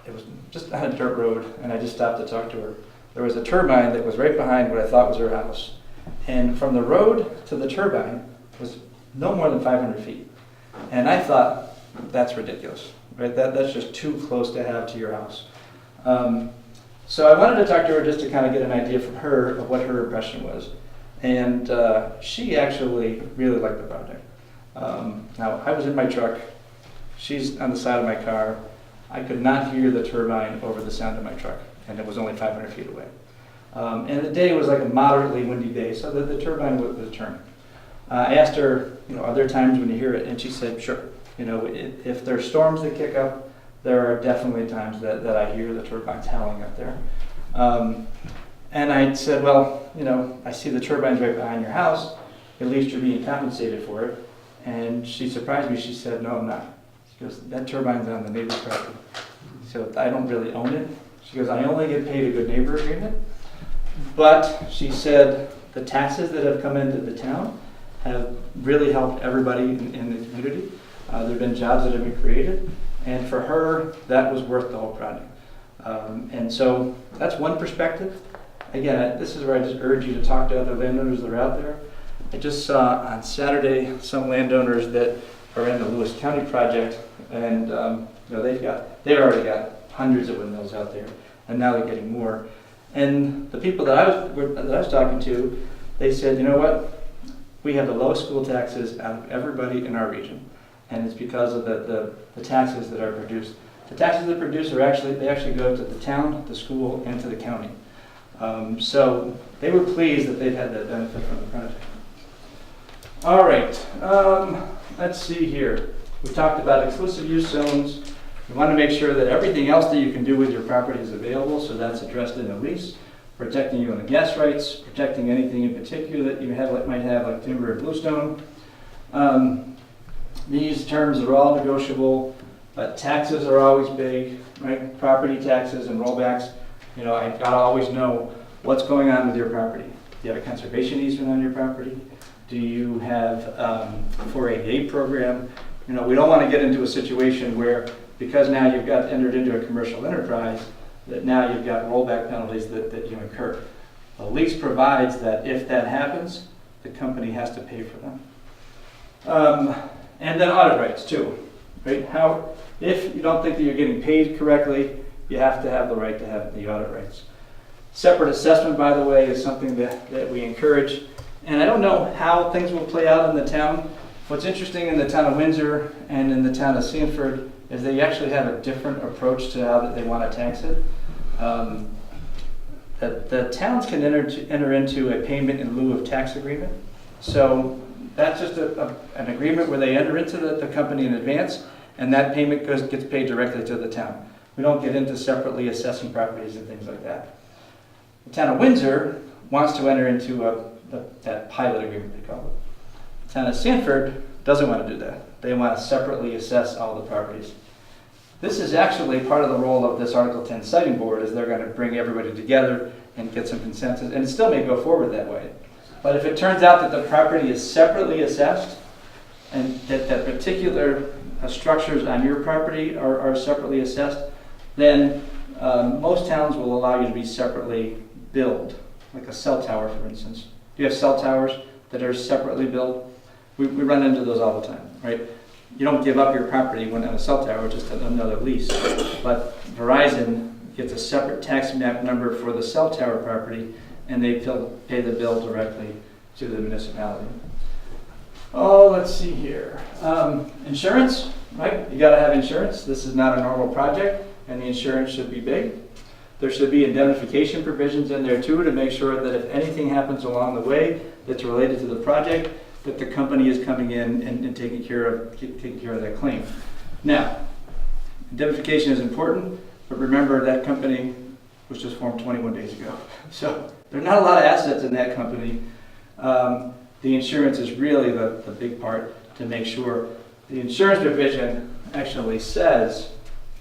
it was just on a dirt road, and I just stopped to talk to her. There was a turbine that was right behind what I thought was her house, and from the road to the turbine was no more than 500 feet. And I thought, that's ridiculous, right? That's just too close to have to your house. So I wanted to talk to her just to kind of get an idea from her of what her impression was. And she actually really liked the project. Now, I was in my truck. She's on the side of my car. I could not hear the turbine over the sound of my truck, and it was only 500 feet away. And the day was like a moderately windy day, so the turbine was turning. I asked her, are there times when you hear it? And she said, sure. If there's storms that kick up, there are definitely times that I hear the turbines howling up there. And I said, well, I see the turbines right behind your house. At least you're being compensated for it. And she surprised me. She said, no, I'm not. She goes, that turbine's on the neighbor's property. So I don't really own it. She goes, I only get paid a good neighbor agreement. But she said the taxes that have come into the town have really helped everybody in the community. There have been jobs that have been created. And for her, that was worth the whole project. And so that's one perspective. Again, this is where I just urge you to talk to other landowners that are out there. I just saw on Saturday some landowners that are in the Lewis County project, and they've already got hundreds of windmills out there, and now they're getting more. And the people that I was talking to, they said, you know what? We have the lowest school taxes out of everybody in our region, and it's because of the taxes that are produced. The taxes that are produced actually go to the town, the school, and to the county. So they were pleased that they've had that benefit from the project. All right, let's see here. We talked about exclusive use zones. We want to make sure that everything else that you can do with your property is available, so that's addressed in the lease. Protecting you on the gas rights, protecting anything in particular that you might have, like timber and bluestone. These terms are all negotiable, but taxes are always big, right? Property taxes and rollbacks. I've got to always know what's going on with your property. Do you have a conservation easement on your property? Do you have a 488 program? We don't want to get into a situation where, because now you've got entered into a commercial enterprise, that now you've got rollback penalties that you incur. The lease provides that if that happens, the company has to pay for them. And then audit rights too, right? If you don't think that you're getting paid correctly, you have to have the right to have the audit rights. Separate assessment, by the way, is something that we encourage. And I don't know how things will play out in the town. What's interesting in the town of Windsor and in the town of Sanford is they actually have a different approach to how that they want to tax it. The towns can enter into a payment in lieu of tax agreement. So that's just an agreement where they enter into the company in advance, and that payment gets paid directly to the town. We don't get into separately assessing properties and things like that. The town of Windsor wants to enter into that pilot agreement, they call it. The town of Sanford doesn't want to do that. They want to separately assess all the properties. This is actually part of the role of this Article 10 siting board, is they're going to bring everybody together and get some consensus, and it still may go forward that way. But if it turns out that the property is separately assessed, and that particular structures on your property are separately assessed, then most towns will allow you to be separately billed, like a cell tower, for instance. Do you have cell towers that are separately billed? We run into those all the time, right? you don't give up your property when on a cell tower, just another lease. But Verizon gets a separate tax map number for the cell tower property, and they pay the bill directly to the municipality. Oh, let's see here. Insurance, right? You gotta have insurance. This is not a normal project, and the insurance should be big. There should be indemnification provisions in there too, to make sure that if anything happens along the way that's related to the project, that the company is coming in and taking care of that claim. Now, indemnification is important, but remember that company was just formed 21 days ago. So there are not a lot of assets in that company. The insurance is really the big part to make sure. The insurance provision actually says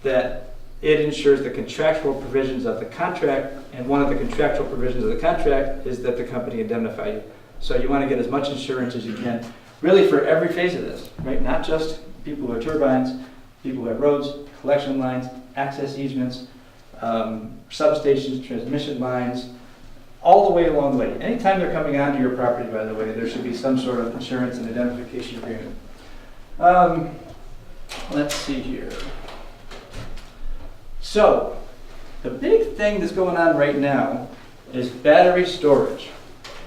that it ensures the contractual provisions of the contract, and one of the contractual provisions of the contract is that the company indemnify you. So you want to get as much insurance as you can, really for every phase of this, right? Not just people who have turbines, people who have roads, collection lines, access easements, substations, transmission lines, all the way along the way. Anytime they're coming onto your property, by the way, there should be some sort of insurance and indemnification agreement. Let's see here. So, the big thing that's going on right now is battery storage.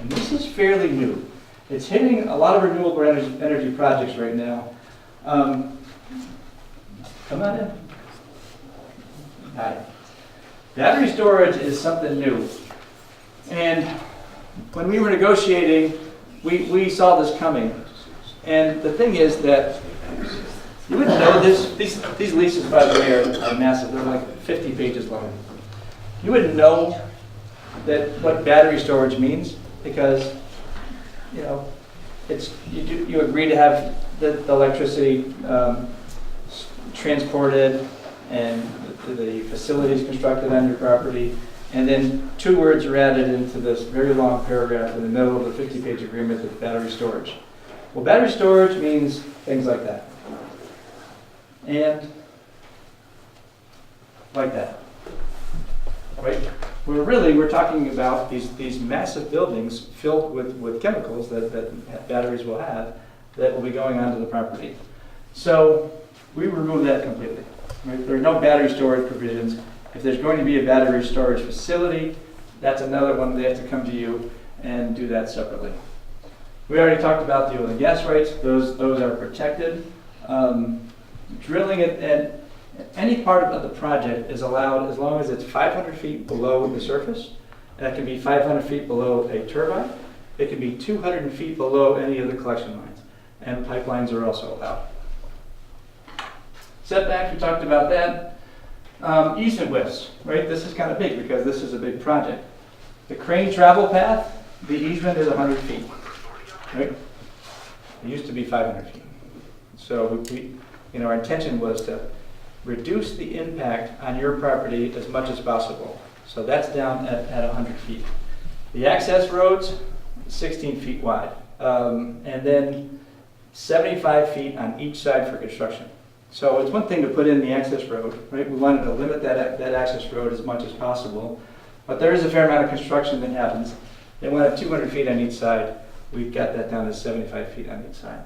And this is fairly new. It's hitting a lot of renewable energy projects right now. Come on in. Hi. Battery storage is something new. And when we were negotiating, we saw this coming. And the thing is that you wouldn't know this. These leases, by the way, are massive. They're like 50 pages long. You wouldn't know that what battery storage means, because you agree to have the electricity transported and the facilities constructed on your property, and then 2 words are added into this very long paragraph in the middle of the 50-page agreement that's battery storage. Well, battery storage means things like that. And like that. Right? We're talking about these massive buildings filled with chemicals that batteries will have that will be going onto the property. So we remove that completely. Right? There are no battery storage provisions. If there's going to be a battery storage facility, that's another one. They have to come to you and do that separately. We already talked about the oil and gas rights. Those are protected. Drilling at any part of the project is allowed as long as it's 500 feet below the surface. That can be 500 feet below a turbine. It can be 200 feet below any of the collection lines. And pipelines are also allowed. Setbacks, we talked about that. Easement widths, right? This is kind of big because this is a big project. The crane travel path, the easement is 100 feet, right? It used to be 500 feet. So our intention was to reduce the impact on your property as much as possible. So that's down at 100 feet. The access roads, 16 feet wide, and then 75 feet on each side for construction. So it's one thing to put in the access road, right? We wanted to limit that access road as much as possible, but there is a fair amount of construction that happens. They want 200 feet on each side. We've got that down to 75 feet on each side.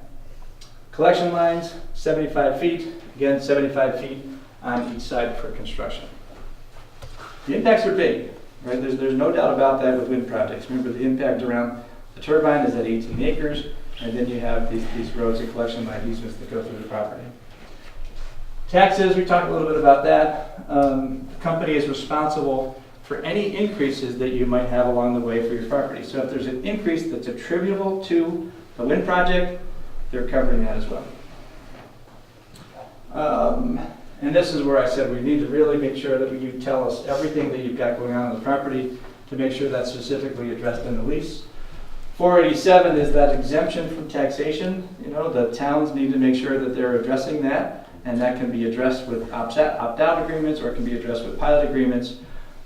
Collection lines, 75 feet. Again, 75 feet on each side for construction. The impacts are big, right? There's no doubt about that with wind projects. Remember, the impact around the turbine is at 18 acres, and then you have these roads and collection line easements that go through the property. Taxes, we talked a little bit about that. The company is responsible for any increases that you might have along the way for your property. So if there's an increase that's attributable to the wind project, they're covering that as well. And this is where I said we need to really make sure that you tell us everything that you've got going on the property to make sure that's specifically addressed in the lease. 487 is that exemption from taxation. The towns need to make sure that they're addressing that, and that can be addressed with opt-out agreements, or it can be addressed with pilot agreements.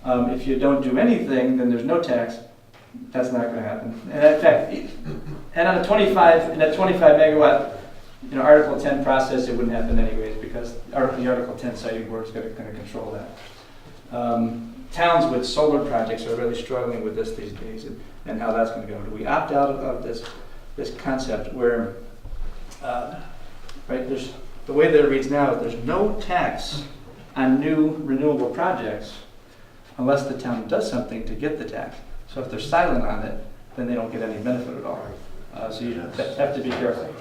If you don't do anything, then there's no tax. That's not going to happen. And in fact, and on a 25 megawatt, Article 10 process, it wouldn't happen anyways, because the Article 10 siting board is going to control that. Towns with solar projects are really struggling with this these days, and how that's going to go. Do we opt out of this concept where right? The way that it reads now is there's no tax on new renewable projects unless the town does something to get the tax. So if they're silent on it, then they don't get any benefit at all. So you have to be careful.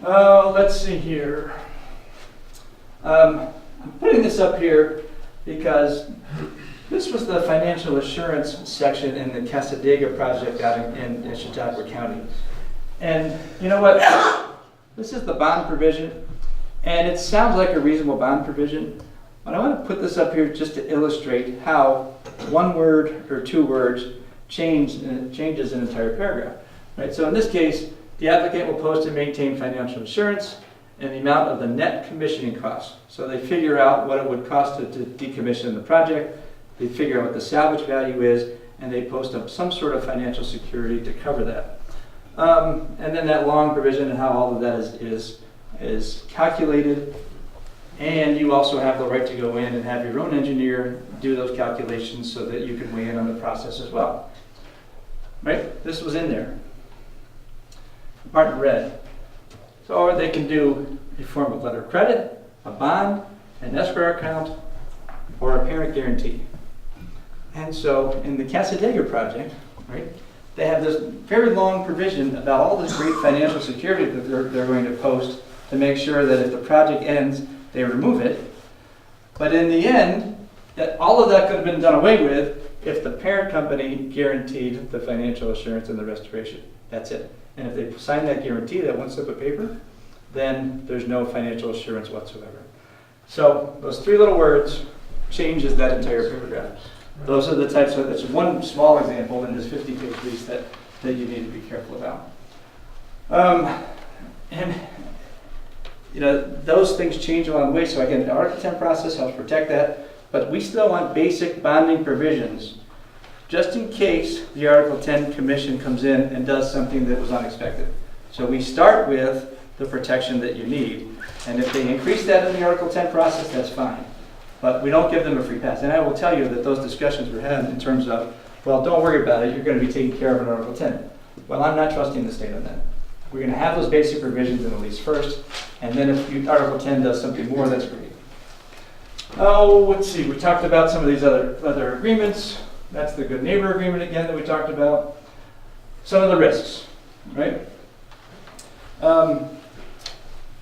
Let's see here. I'm putting this up here because this was the financial assurance section in the Casadega project out in Chautauqua County. And you know what? This is the bond provision, and it sounds like a reasonable bond provision, but I want to put this up here just to illustrate how one word or two words changes an entire paragraph. Right? So in this case, the applicant will post and maintain financial assurance and the amount of the net commissioning costs. So they figure out what it would cost to decommission the project, they figure out what the salvage value is, and they post up some sort of financial security to cover that. And then that long provision and how all of that is calculated. And you also have the right to go in and have your own engineer do those calculations so that you can weigh in on the process as well. Right? This was in there. The part in red. So they can do a form of letter of credit, a bond, an escrow account, or a parent guarantee. And so in the Casadega project, right, they have this very long provision about all this great financial security that they're going to post to make sure that if the project ends, they remove it. But in the end, that all of that could have been done away with if the parent company guaranteed the financial assurance and the restoration. That's it. And if they sign that guarantee, that one slip of paper, then there's no financial assurance whatsoever. So those three little words changes that entire paragraph. Those are the types of, that's one small example in this 50-page lease that you need to be careful about. And you know, those things change along the way. So again, the Article 10 process helps protect that, but we still want basic bonding provisions just in case the Article 10 Commission comes in and does something that was unexpected. So we start with the protection that you need, and if they increase that in the Article 10 process, that's fine. But we don't give them a free pass. And I will tell you that those discussions were had in terms of, well, don't worry about it, you're going to be taken care of in Article 10. Well, I'm not trusting the state on that. We're going to have those basic provisions in the lease first, and then if Article 10 does something more, that's great. Oh, let's see, we talked about some of these other agreements. That's the good neighbor agreement again that we talked about. Some of the risks, right?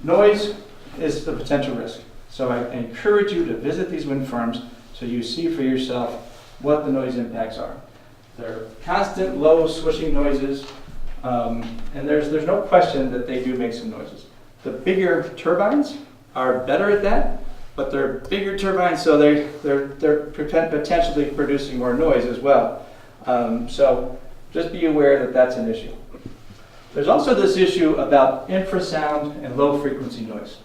Noise is the potential risk. So I encourage you to visit these wind farms so you see for yourself what the noise impacts are. They're constant, low, swishing noises, and there's no question that they do make some noises. The bigger turbines are better at that, but they're bigger turbines, so they're potentially producing more noise as well. So just be aware that that's an issue. There's also this issue about infrasound and low frequency noise.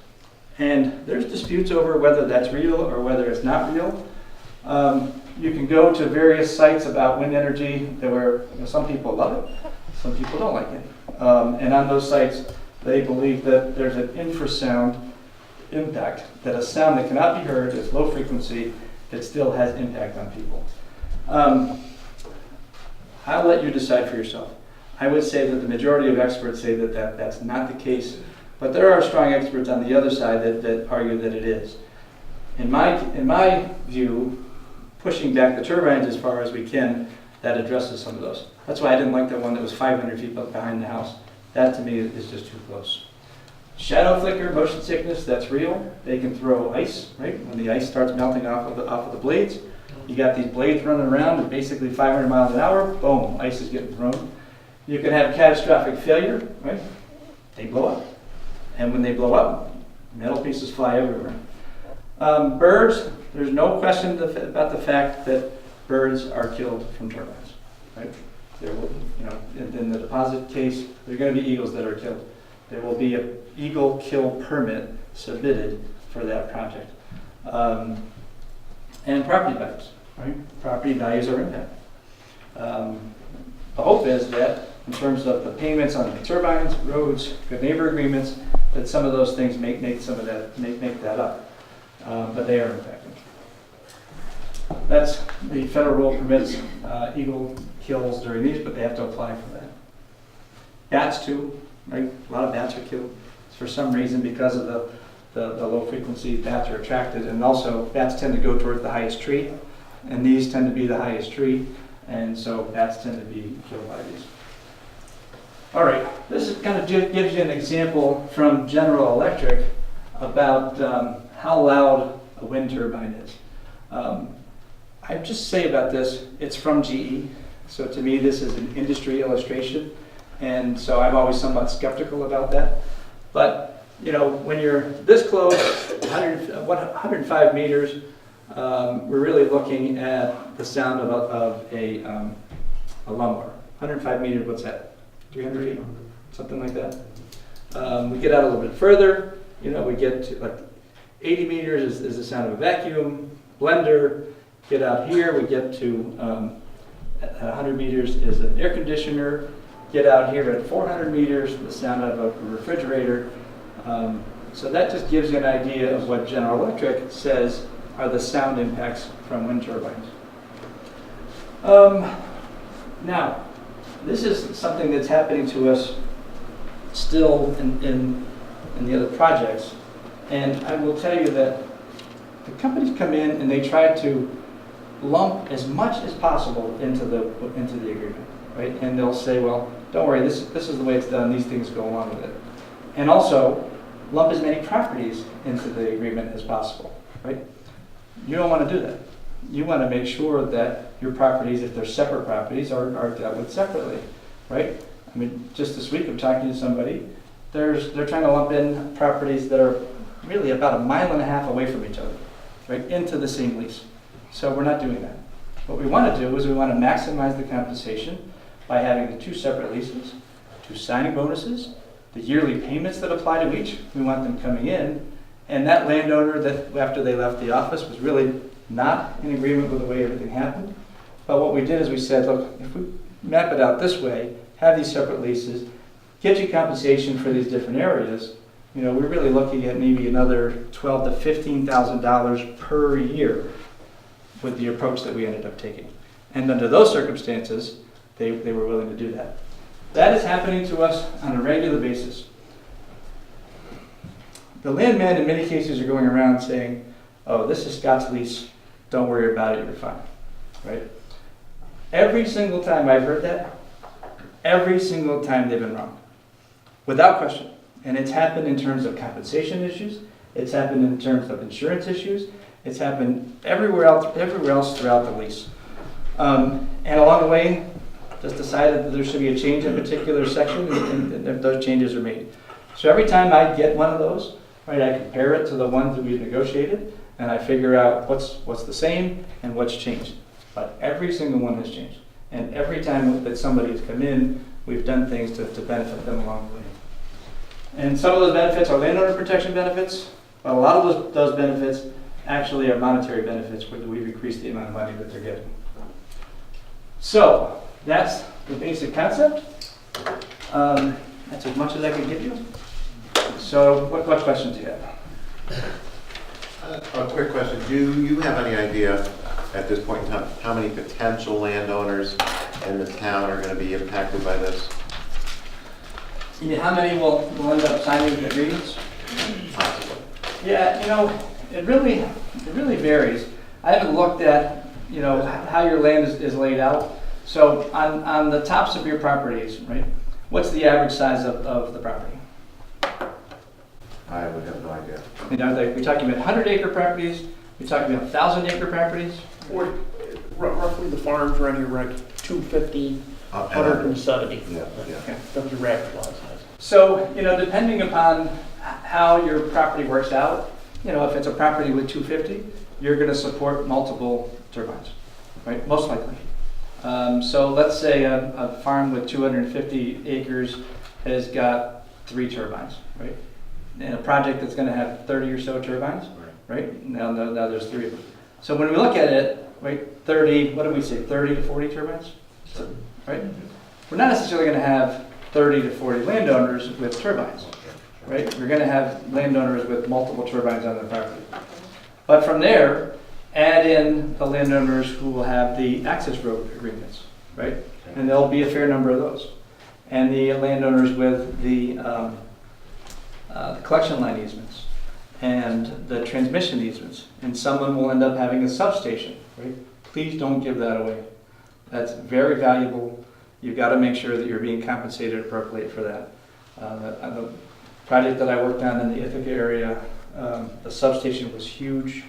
And there's disputes over whether that's real or whether it's not real. You can go to various sites about wind energy where some people love it, some people don't like it. And on those sites, they believe that there's an infrasound impact, that a sound that cannot be heard is low frequency, that still has impact on people. I'll let you decide for yourself. I would say that the majority of experts say that that's not the case, but there are strong experts on the other side that argue that it is. In my view, pushing back the turbines as far as we can, that addresses some of those. That's why I didn't like the one that was 500 feet behind the house. That to me is just too close. Shadow flicker, motion sickness, that's real. They can throw ice, right? When the ice starts melting off of the blades, you got these blades running around at basically 500 miles an hour, boom, ice is getting thrown. You can have catastrophic failure, right? They blow up. And when they blow up, metal pieces fly everywhere. Birds, there's no question about the fact that birds are killed from turbines, right? There will, in the deposit case, there are going to be eagles that are killed. There will be an eagle kill permit submitted for that project. And property values, right? Property values are impacted. The hope is that in terms of the payments on the turbines, roads, good neighbor agreements, that some of those things make that up. But they are impacted. That's the federal rule permits eagle kills during these, but they have to apply for that. Bats too, right? A lot of bats are killed. For some reason, because of the low frequency, bats are attracted, and also bats tend to go towards the highest tree, and these tend to be the highest tree, and so bats tend to be killed by these. All right, this is kind of gives you an example from General Electric about how loud a wind turbine is. I just say about this, it's from GE, so to me this is an industry illustration, and so I'm always somewhat skeptical about that. But you know, when you're this close, 105 meters, we're really looking at the sound of a lumbar. 105 meters, what's that? 300 feet, something like that. We get out a little bit further, you know, we get to like 80 meters is the sound of a vacuum, blender. Get out here, we get to at 100 meters is an air conditioner. Get out here at 400 meters, the sound of a refrigerator. So that just gives you an idea of what General Electric says are the sound impacts from wind turbines. Now, this is something that's happening to us still in the other projects. And I will tell you that the companies come in and they try to lump as much as possible into the agreement, right? And they'll say, well, don't worry, this is the way it's done, these things go along with it. And also, lump as many properties into the agreement as possible, right? You don't want to do that. You want to make sure that your properties, if they're separate properties, are dealt with separately, right? I mean, just this week I'm talking to somebody, they're trying to lump in properties that are really about 1.5 miles away from each other, right, into the same lease. So we're not doing that. What we want to do is we want to maximize the compensation by having the 2 separate leases, 2 signing bonuses, the yearly payments that apply to each. We want them coming in, and that landowner that after they left the office was really not in agreement with the way everything happened. But what we did is we said, look, if we map it out this way, have these separate leases, get you compensation for these different areas, you know, we're really looking at maybe another $12,000 to $15,000 per year with the approach that we ended up taking. And under those circumstances, they were willing to do that. That is happening to us on a regular basis. The landmen in many cases are going around saying, oh, this is Scott's lease, don't worry about it, you're fine, right? Every single time I've heard that, every single time they've been wrong, without question. And it's happened in terms of compensation issues, it's happened in terms of insurance issues, it's happened everywhere else throughout the lease. And along the way, just decided that there should be a change in a particular section, and those changes are made. So every time I get one of those, right, I compare it to the ones that we've negotiated, and I figure out what's the same and what's changed. But every single one has changed. And every time that somebody has come in, we've done things to benefit them along the way. And some of those benefits are landowner protection benefits, but a lot of those benefits actually are monetary benefits where we've increased the amount of money that they're getting. So that's the basic concept. That's as much as I can give you. So what questions do you have? A quick question. Do you have any idea at this point in time how many potential landowners in the town are going to be impacted by this? How many will end up signing agreements? Possibly. Yeah, you know, it really varies. I haven't looked at, you know, how your land is laid out. So on the tops of your properties, right, what's the average size of the property? I would have no idea. You know, like, we're talking about 100-acre properties, we're talking about 1,000-acre properties. Or roughly the farms around here are like 250, 170. Yeah. Okay. Those are average lot size. So, you know, depending upon how your property works out, you know, if it's a property with 250, you're going to support multiple turbines, right? Most likely. So let's say a farm with 250 acres has got 3 turbines, right? And a project that's going to have 30 or so turbines, right? Now there's 3 of them. So when we look at it, right, 30, what do we say, 30 to 40 turbines, right? We're not necessarily going to have 30 to 40 landowners with turbines, right? We're going to have landowners with multiple turbines on their property. But from there, add in the landowners who will have the access road agreements, right? And there'll be a fair number of those. And the landowners with the the collection line easements, and the transmission easements, and someone will end up having a substation, right? Please don't give that away. That's very valuable. You've got to make sure that you're being compensated appropriately for that. The project that I worked on in the Ithaca area, the substation was huge,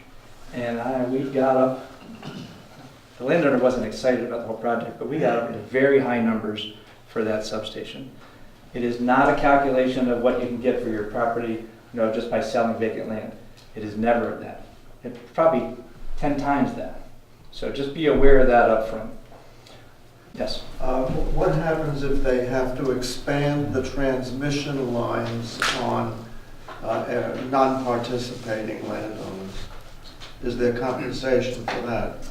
and we got up, the landowner wasn't excited about the whole project, but we got up into very high numbers for that substation. It is not a calculation of what you can get for your property, just by selling vacant land. It is never that. It's probably 10 times that. So just be aware of that up front. Yes? What happens if they have to expand the transmission lines on non-participating landowners? Is there compensation for that?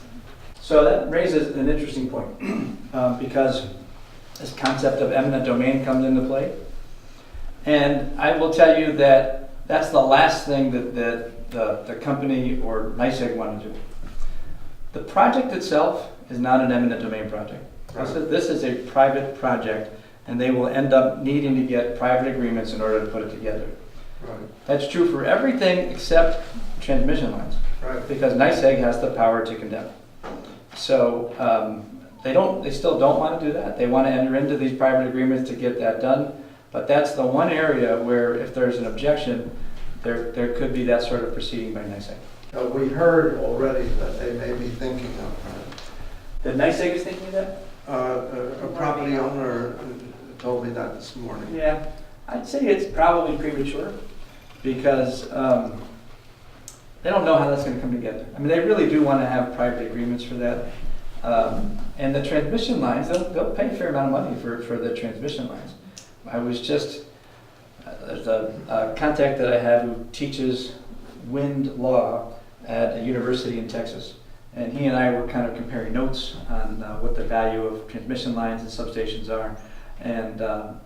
So that raises an interesting point because this concept of eminent domain comes into play. And I will tell you that that's the last thing that the company or NYSEG want to do. The project itself is not an eminent domain project. Right. This is a private project, and they will end up needing to get private agreements in order to put it together. Right. That's true for everything except transmission lines, Right. because NYSEG has the power to condemn. So they still don't want to do that. They want to enter into these private agreements to get that done. But that's the one area where if there's an objection, there could be that sort of proceeding by NYSEG. We heard already that they may be thinking of The NYSEG is thinking of that? a property owner told me that this morning. Yeah, I'd say it's probably premature because they don't know how that's going to come together. I mean, they really do want to have private agreements for that. And the transmission lines, they'll pay a fair amount of money for the transmission lines. I was just, there's a contact that I have who teaches wind law at a university in Texas. And he and I were kind of comparing notes on what the value of transmission lines and substations are. And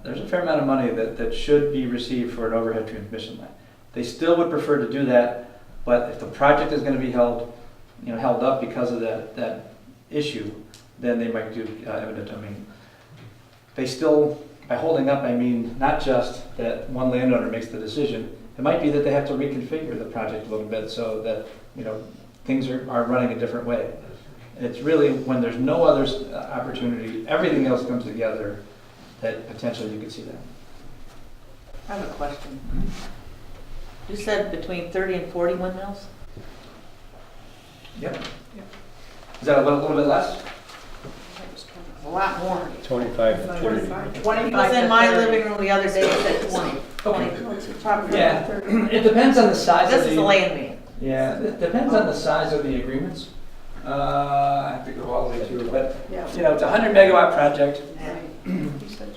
there's a fair amount of money that should be received for an overhead transmission line. They still would prefer to do that, but if the project is going to be held up because of that issue, then they might do eminent domain. They still, by holding up, I mean not just that one landowner makes the decision. It might be that they have to reconfigure the project a little bit so that things are running a different way. It's really when there's no other opportunity, everything else comes together, that potentially you could see that. I have a question. You said between 30 and 40 windmills? Yep. Is that a little bit less? A lot more. 25, 30. 20 was in my living room the other day, it said 20. Okay. Yeah, it depends on the size of This is the land man. Yeah, it depends on the size of the agreements. I have to go all the way through, but it's a 100 megawatt project.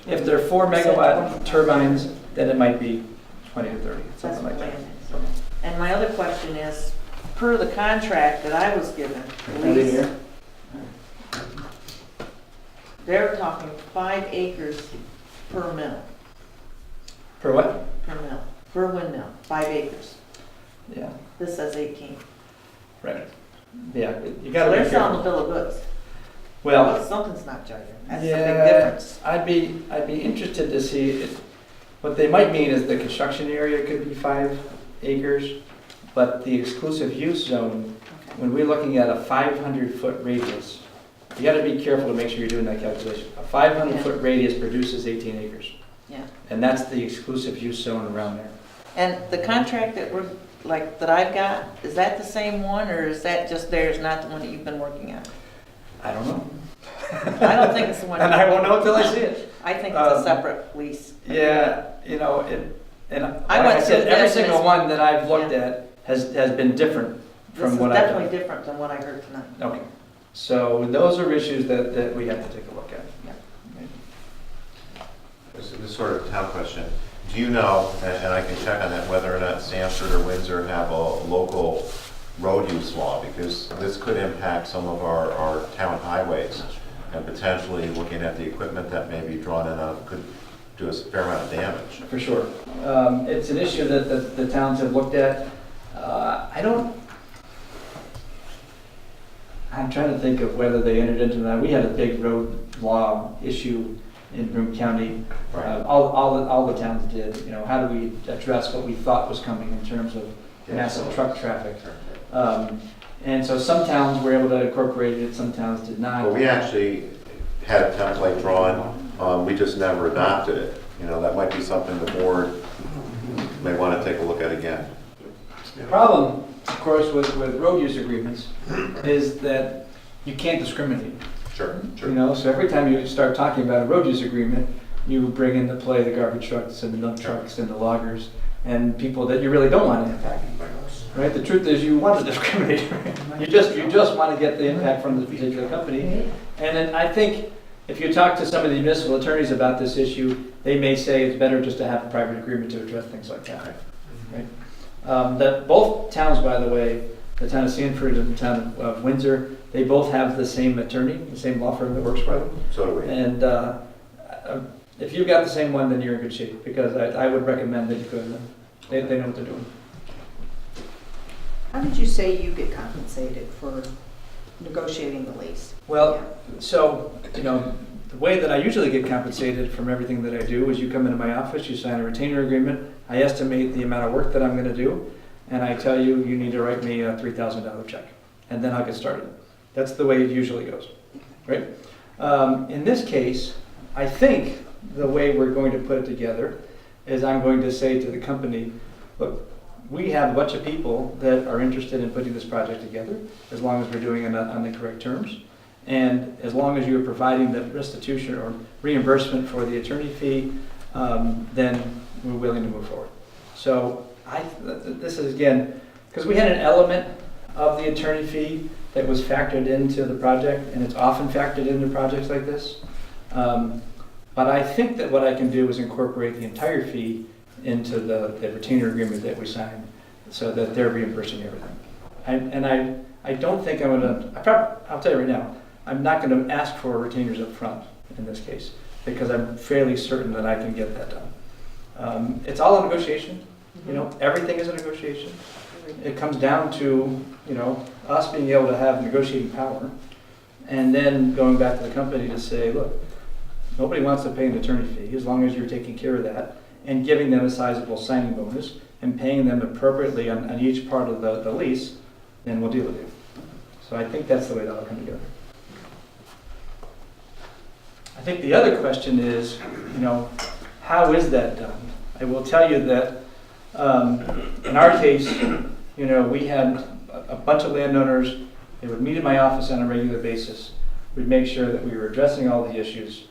If they're 4 megawatt turbines, then it might be 20 to 30, That's something what like that. land is. And my other question is, per the contract that I was given, Right lease, here. they're talking 5 acres per mill, For what? per windmill, 5 acres. Yeah, This says 18. right. Yeah, you So gotta they're be selling the careful. bill of goods. Well, Something's not jiving. That's the yeah, big difference. I'd be interested to see what they might mean is the construction area could be 5 acres, but the exclusive use zone, Okay. when we're looking at a 500-foot radius, you gotta be careful to make sure you're doing that calculation. A 500-foot radius produces 18 acres, Yeah. and that's the exclusive use zone around there. And the contract that I've got, is that the same one, or is that just theirs, not the one that you've been working on? I don't know. I don't think it's the one. And I won't know until I see it. I think it's a separate lease. Yeah, and like I I went said, through every this and single it's- one that I've looked Yeah. at has been different This from is what I've done. definitely different than what I heard tonight. Okay, so those are issues that we have to take a look at. This sort of town question. Do you know, and I can check on that, whether or not Sanford or Windsor have a local road use law? Because this could impact some of our town highways, and potentially looking at the equipment that may be drawn in on could do a fair amount of damage. For sure. It's an issue that the towns have looked at. I'm trying to think of whether they entered into that. We had a big road law issue in Broome County. Right. All the towns did, you know, how do we address what we thought was coming in terms of massive truck traffic? And so some towns were able to incorporate it, some towns did not. Well, we actually had a template drawn, we just never adopted it. You know, that might be something the board may want to take a look at again. The problem, of course, with road use agreements is that you can't discriminate. Sure, You know, so every time you start talking about a road use agreement, you bring into play the garbage trucks and the dump trucks and the loggers and people that you really don't want to impact. Right? The truth is you want to discriminate. You just want to get the impact from the particular company. And then I think if you talk to some of the municipal attorneys about this issue, they may say it's better just to have a private agreement to address things like that. Right? That both towns, by the way, the town of Sanford and the town of Windsor, they both have the same attorney, the same law firm that works for them. So do we. And if you've got the same one, then you're in good shape, because I would recommend that you go to them. They know what they're doing. How did you say you get compensated for negotiating the lease? Well, so, you know, the way that I usually get compensated from everything that I do is you come into my office, you sign a retainer agreement, I estimate the amount of work that I'm going to do, and I tell you, you need to write me a $3,000 check, and then I'll get started. That's the way it usually goes, right? In this case, I think the way we're going to put it together is I'm going to say to the company, look, we have a bunch of people that are interested in putting this project together, as long as we're doing it on the correct terms. And as long as you're providing the restitution or reimbursement for the attorney fee, then we're willing to move forward. So this is, again, because we had an element of the attorney fee that was factored into the project, and it's often factored into projects like this. But I think that what I can do is incorporate the entire fee into the retainer agreement that we signed, so that they're reimbursing everything. I don't think I'm gonna, I'll tell you right now, I'm not gonna ask for retainers up front in this case, because I'm fairly certain that I can get that done. It's all a negotiation, you know, everything is a negotiation. It comes down to, you know, us being able to have negotiating power, and then going back to the company to say, look, nobody wants to pay an attorney fee, as long as you're taking care of that, and giving them a sizable signing bonus, and paying them appropriately on each part of the lease, then we'll deal with it. So I think that's the way that'll come together. I think the other question is, you know, how is that done? I will tell you that in our case, you know, we had a bunch of landowners. They would meet in my office on a regular basis. We'd make sure that we were addressing all the issues.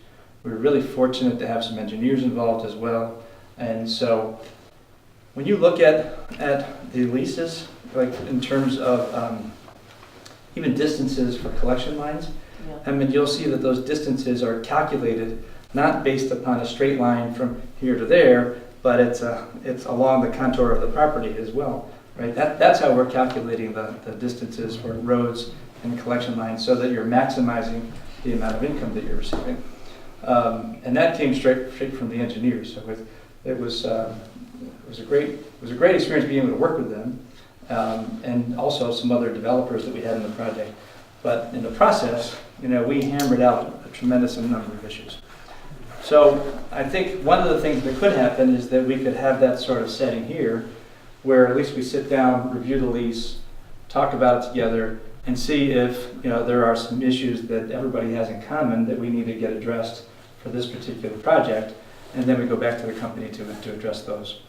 We were really fortunate to have some engineers involved as well. And so when you look at the leases, like in terms of even distances for collection lines, I mean, you'll see that those distances are calculated not based upon a straight line from here to there, but it's along the contour of the property as well, right? That's how we're calculating the distances for roads and collection lines, so that you're maximizing the amount of income that you're receiving. And that came straight from the engineers. So it was a great experience being able to work with them, and also some other developers that we had in the project. But in the process, you know, we hammered out a tremendous number of issues. So I think one of the things that could happen is that we could have that sort of setting here, where at least we sit down, review the lease, talk about it together, and see if, you know, there are some issues that everybody has in common that we need to get addressed for this particular project, and then we go back to the company to address those.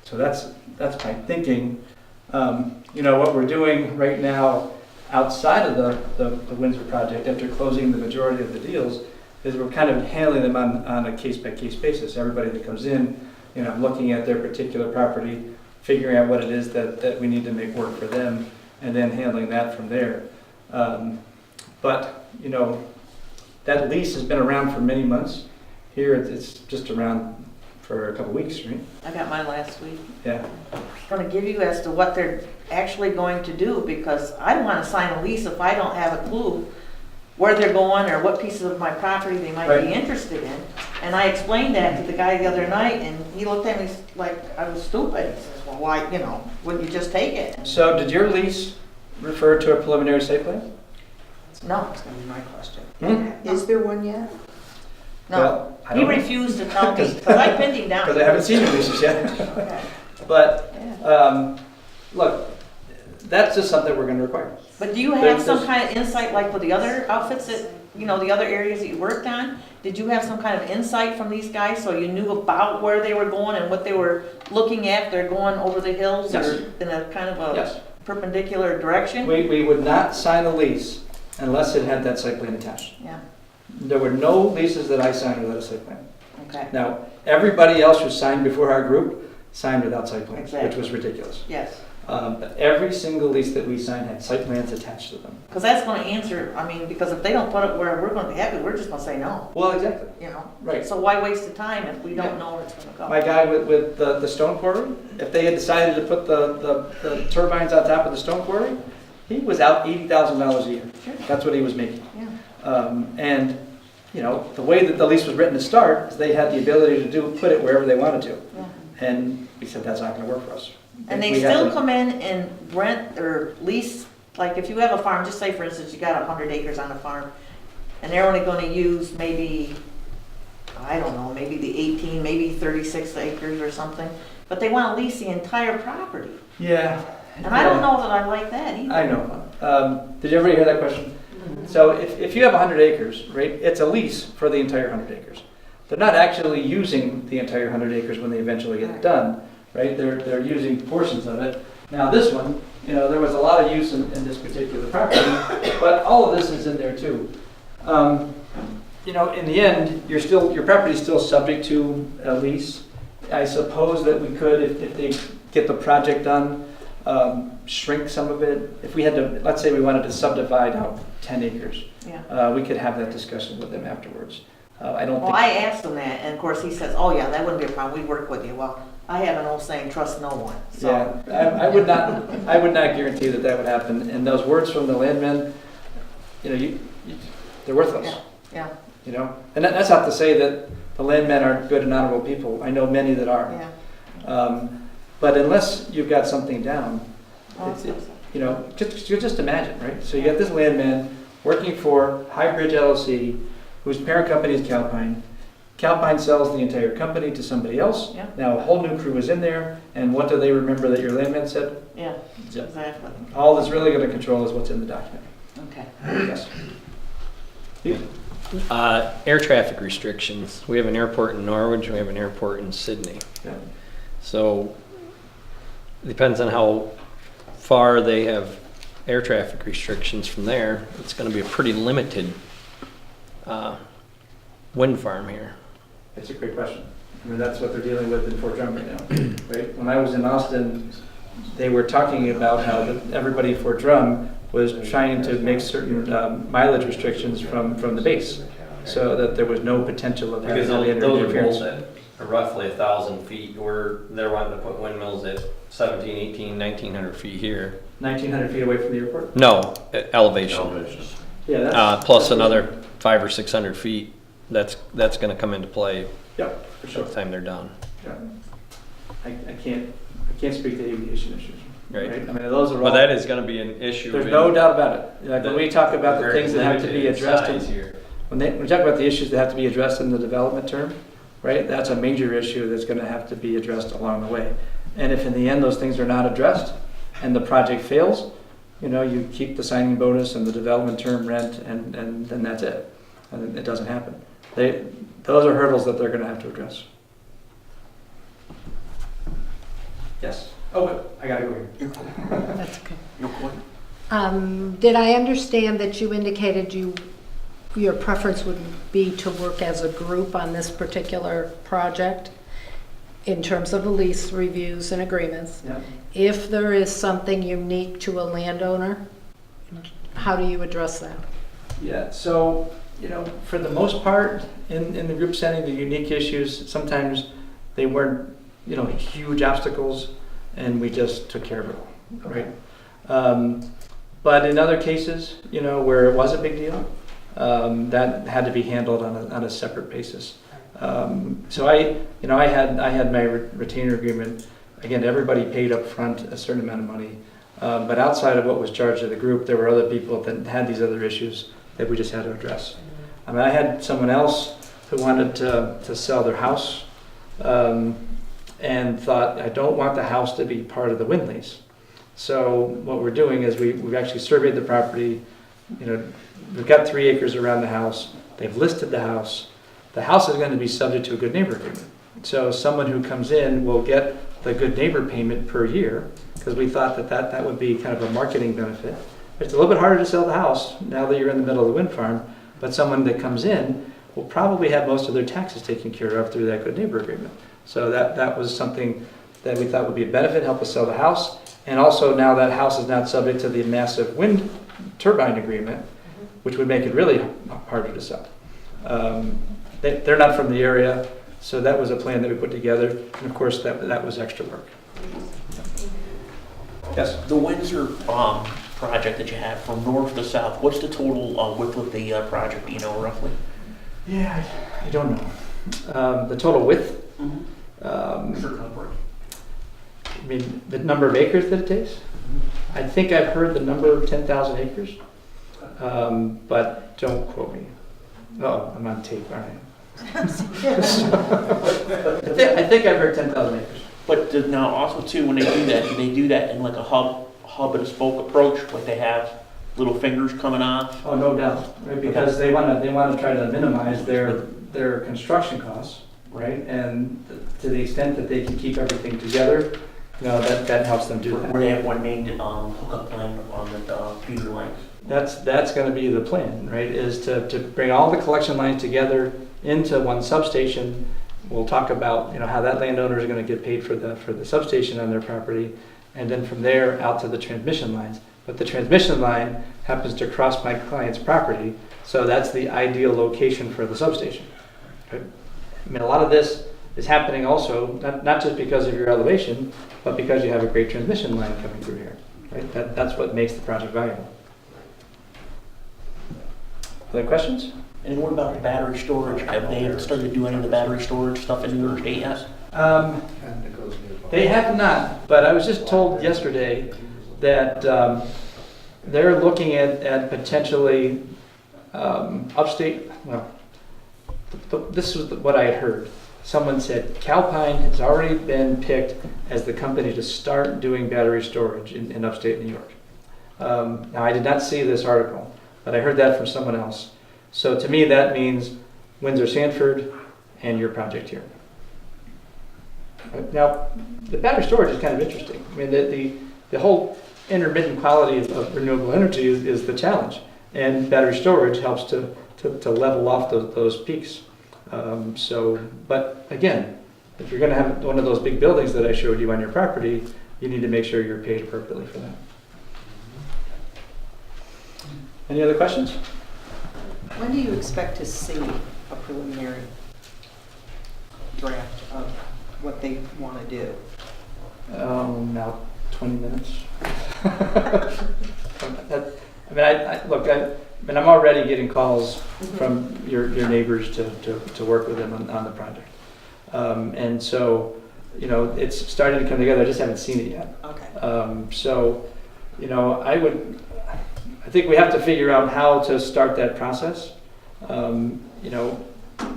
So that's my thinking. You know, what we're doing right now outside of the Windsor project, after closing the majority of the deals, is we're kind of handling them on a case-by-case basis. Everybody that comes in, you know, looking at their particular property, figuring out what it is that we need to make work for them, and then handling that from there. But, you know, that lease has been around for many months. Here, it's just around for a couple weeks, right? I got mine last week. Yeah. I'm gonna give you as to what they're actually going to do, because I don't wanna sign a lease if I don't have a clue where they're going or what pieces of my property they might Right. be interested in. And I explained that to the guy the other night, and he looked at me like I was stupid. He says, well, why, you know, wouldn't you just take it? So did your lease refer to a preliminary site plan? No, That's gonna be my question. Hmm? Is there one yet? no. Well, I He don't know. refused to tell me, because I pinned him down. Because I haven't seen your leases yet. Okay. But, Yeah. look, that's just something we're gonna require. But do you have There's- some kind of insight, like with the other outfits that, you know, the other areas that you worked on? Did you have some kind of insight from these guys, so you knew about where they were going and what they were looking at? They're going over the hills Yes. or in a kind of a Yes. perpendicular direction? We would not sign a lease unless it had that site plan attached. Yeah, There were no leases that I signed without a site plan. okay, Now, everybody else who signed before our group signed without site plans, which Exactly. was ridiculous. yes. But every single lease that we signed had site plans attached to them. Because that's gonna answer, I mean, because if they don't put it where we're gonna be happy, we're just gonna say no, Well, exactly. you know? Right. So why waste the time if we don't know where it's gonna go? My guy with the stone quarry, if they had decided to put the turbines on top of the stone quarry, he was out $80,000 a year. Sure. That's what he was making. Yeah, And, you know, the way that the lease was written to start is they had the ability to put it wherever they wanted to. yeah. And we said, that's not gonna work for us. And they We have still to- come in and rent or lease, like if you have a farm, just say for instance, you got 100 acres on a farm, and they're only gonna use maybe, I don't know, maybe the 18, maybe 36 acres or something, but they wanna lease the entire property. Yeah. And I don't know that I like that either. I know. Did you ever hear that question? So if you have 100 acres, right, it's a lease for the entire 100 acres. They're not actually using the entire 100 acres when they eventually get it done, right? They're using portions of it. Now this one, you know, there was a lot of use in this particular property, but all of this is in there too. You know, in the end, your property's still subject to a lease. I suppose that we could, if they get the project done, shrink some of it. If we had to, let's say we wanted to subdivide out 10 acres, Yeah. we could have that discussion with them afterwards. I don't Well, think, I asked him that, and of course he says, oh yeah, that wouldn't be a problem, we'd work with you. Well, I have an old saying, trust no one, so. yeah, I would not guarantee that that would happen. And those words from the landmen, you know, they're worthless. Yeah, You know, and that's not to say that the landmen aren't good and honorable people. I know many that are. yeah. But unless you've got something down, Oh, it's- you know, just imagine, right? So you got this landman working for Highbridge LLC, whose parent company is Calpine. Calpine sells the entire company to somebody else. Yeah. Now a whole new crew is in there, and what do they remember that your landman said? Yeah, Yeah. exactly. All that's really going to control is what's in the document. Okay. Yes. Air traffic restrictions. We have an airport in Norwich, we have an airport in Sydney. Yeah. So, depends on how far they have air traffic restrictions from there. It's gonna be a pretty limited wind farm here. It's a great question. I mean, that's what they're dealing with in Fort Drum right now, right? When I was in Austin, they were talking about how everybody in Fort Drum was trying to make certain mileage restrictions from the base, so that there was no potential of having Because any those are interference. both at roughly 1,000 feet, where they're wanting to put windmills at 17, 18, 1900 feet here. 1,900 feet away from the airport? No, elevation. Yeah, that's. Plus another 500 or 600 feet. That's gonna come into play Yeah, for by sure. the time they're done. Yeah. I can't speak to aviation issues. Right. I mean, those are all. But that is gonna be an issue. There's no doubt about it. Like when we talk about the Very things that have to be limited addressed, size in- here. when we talk about the issues that have to be addressed in the development term, right? That's a major issue that's going to have to be addressed along the way. And if in the end those things are not addressed and the project fails, you know, you keep the signing bonus and the development term rent, and then that's it. And it doesn't happen. Those are hurdles that they're going to have to address. Yes. Oh, but I gotta go here. That's okay. No point. Did I understand that you indicated your preference would be to work as a group on this particular project in terms of the lease reviews and agreements? Yeah. If there is something unique to a landowner, how do you address that? Yeah, so, you know, for the most part, in the group setting, the unique issues, sometimes they weren't, you know, huge obstacles, and we just took care of it, right? But in other cases, you know, where it was a big deal, that had to be handled on a separate basis. So I had my retainer agreement. Again, everybody paid up front a certain amount of money, but outside of what was charged to the group, there were other people that had these other issues that we just had to address. I mean, I had someone else who wanted to sell their house and thought, I don't want the house to be part of the wind lease. So what we're doing is we've actually surveyed the property. We've got 3 acres around the house. They've listed the house. The house is going to be subject to a good neighbor agreement. So someone who comes in will get the good neighbor payment per year, because we thought that would be kind of a marketing benefit. It's a little bit harder to sell the house now that you're in the middle of the wind farm, but someone that comes in will probably have most of their taxes taken care of through that good neighbor agreement. So that was something that we thought would be a benefit, help us sell the house. And also now that house is not subject to the massive wind turbine agreement, which would make it really harder to sell. They're not from the area, so that was a plan that we put together. And of course, that was extra work. Yes? The Windsor project that you have from north to south, what's the total width of the project, do you know roughly? Yeah, I don't know. The total width? Circumference. I mean, the number of acres that it takes? I think I've heard the number of 10,000 acres, but don't quote me. Oh, I'm on tape, aren't I? I think I've heard 10,000 acres. But now also too, when they do that in like a hub and spoke approach, like they have little fingers coming off? Oh, no doubt, right? Because they want to try to minimize their construction costs, right? And to the extent that they can keep everything together, that helps them do that. Where they have one main hookup line on the feeder lines. That's going to be the plan, right? Is to bring all the collection lines together into one substation. We'll talk about how that landowner is going to get paid for the substation on their property, and then from there out to the transmission lines. But the transmission line happens to cross my client's property, so that's the ideal location for the substation. Right? I mean, a lot of this is happening also not just because of your elevation, but because you have a great transmission line coming through here. Right? That's what makes the project valuable. Other questions? And what about the battery storage? Have they started to do any of the battery storage stuff in New York State yet? They have not, but I was just told yesterday that they're looking at potentially upstate. Well, this was what I had heard. Someone said Calpine has already been picked as the company to start doing battery storage in upstate New York. Now, I did not see this article, but I heard that from someone else. So to me, that means Windsor Sanford and your project here. Now, the battery storage is kind of interesting. I mean, the whole intermittent quality of renewable energy is the challenge, and battery storage helps to level off those peaks. But again, if you're going to have one of those big buildings that I showed you on your property, you need to make sure you're paid appropriately for that. Any other questions? When do you expect to see a preliminary draft of what they want to do? Now 20 minutes. I'm already getting calls from your neighbors to work with them on the project. And so, it's starting to come together. I just haven't seen it yet. Okay. I think we have to figure out how to start that process.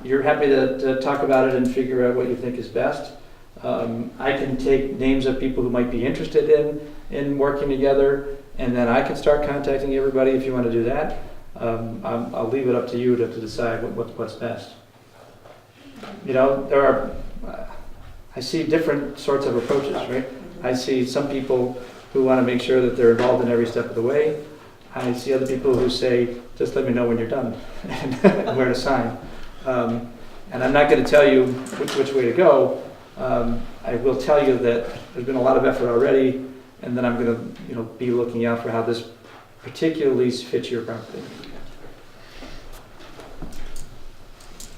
You're happy to talk about it and figure out what you think is best. I can take names of people who might be interested in working together, and then I can start contacting everybody if you want to do that. I'll leave it up to you to decide what's best. I see different sorts of approaches, right? I see some people who want to make sure that they're involved in every step of the way. I see other people who say, just let me know when you're done and where to sign. And I'm not going to tell you which way to go. I will tell you that there's been a lot of effort already, and then I'm going to be looking out for how this particular lease fits your property.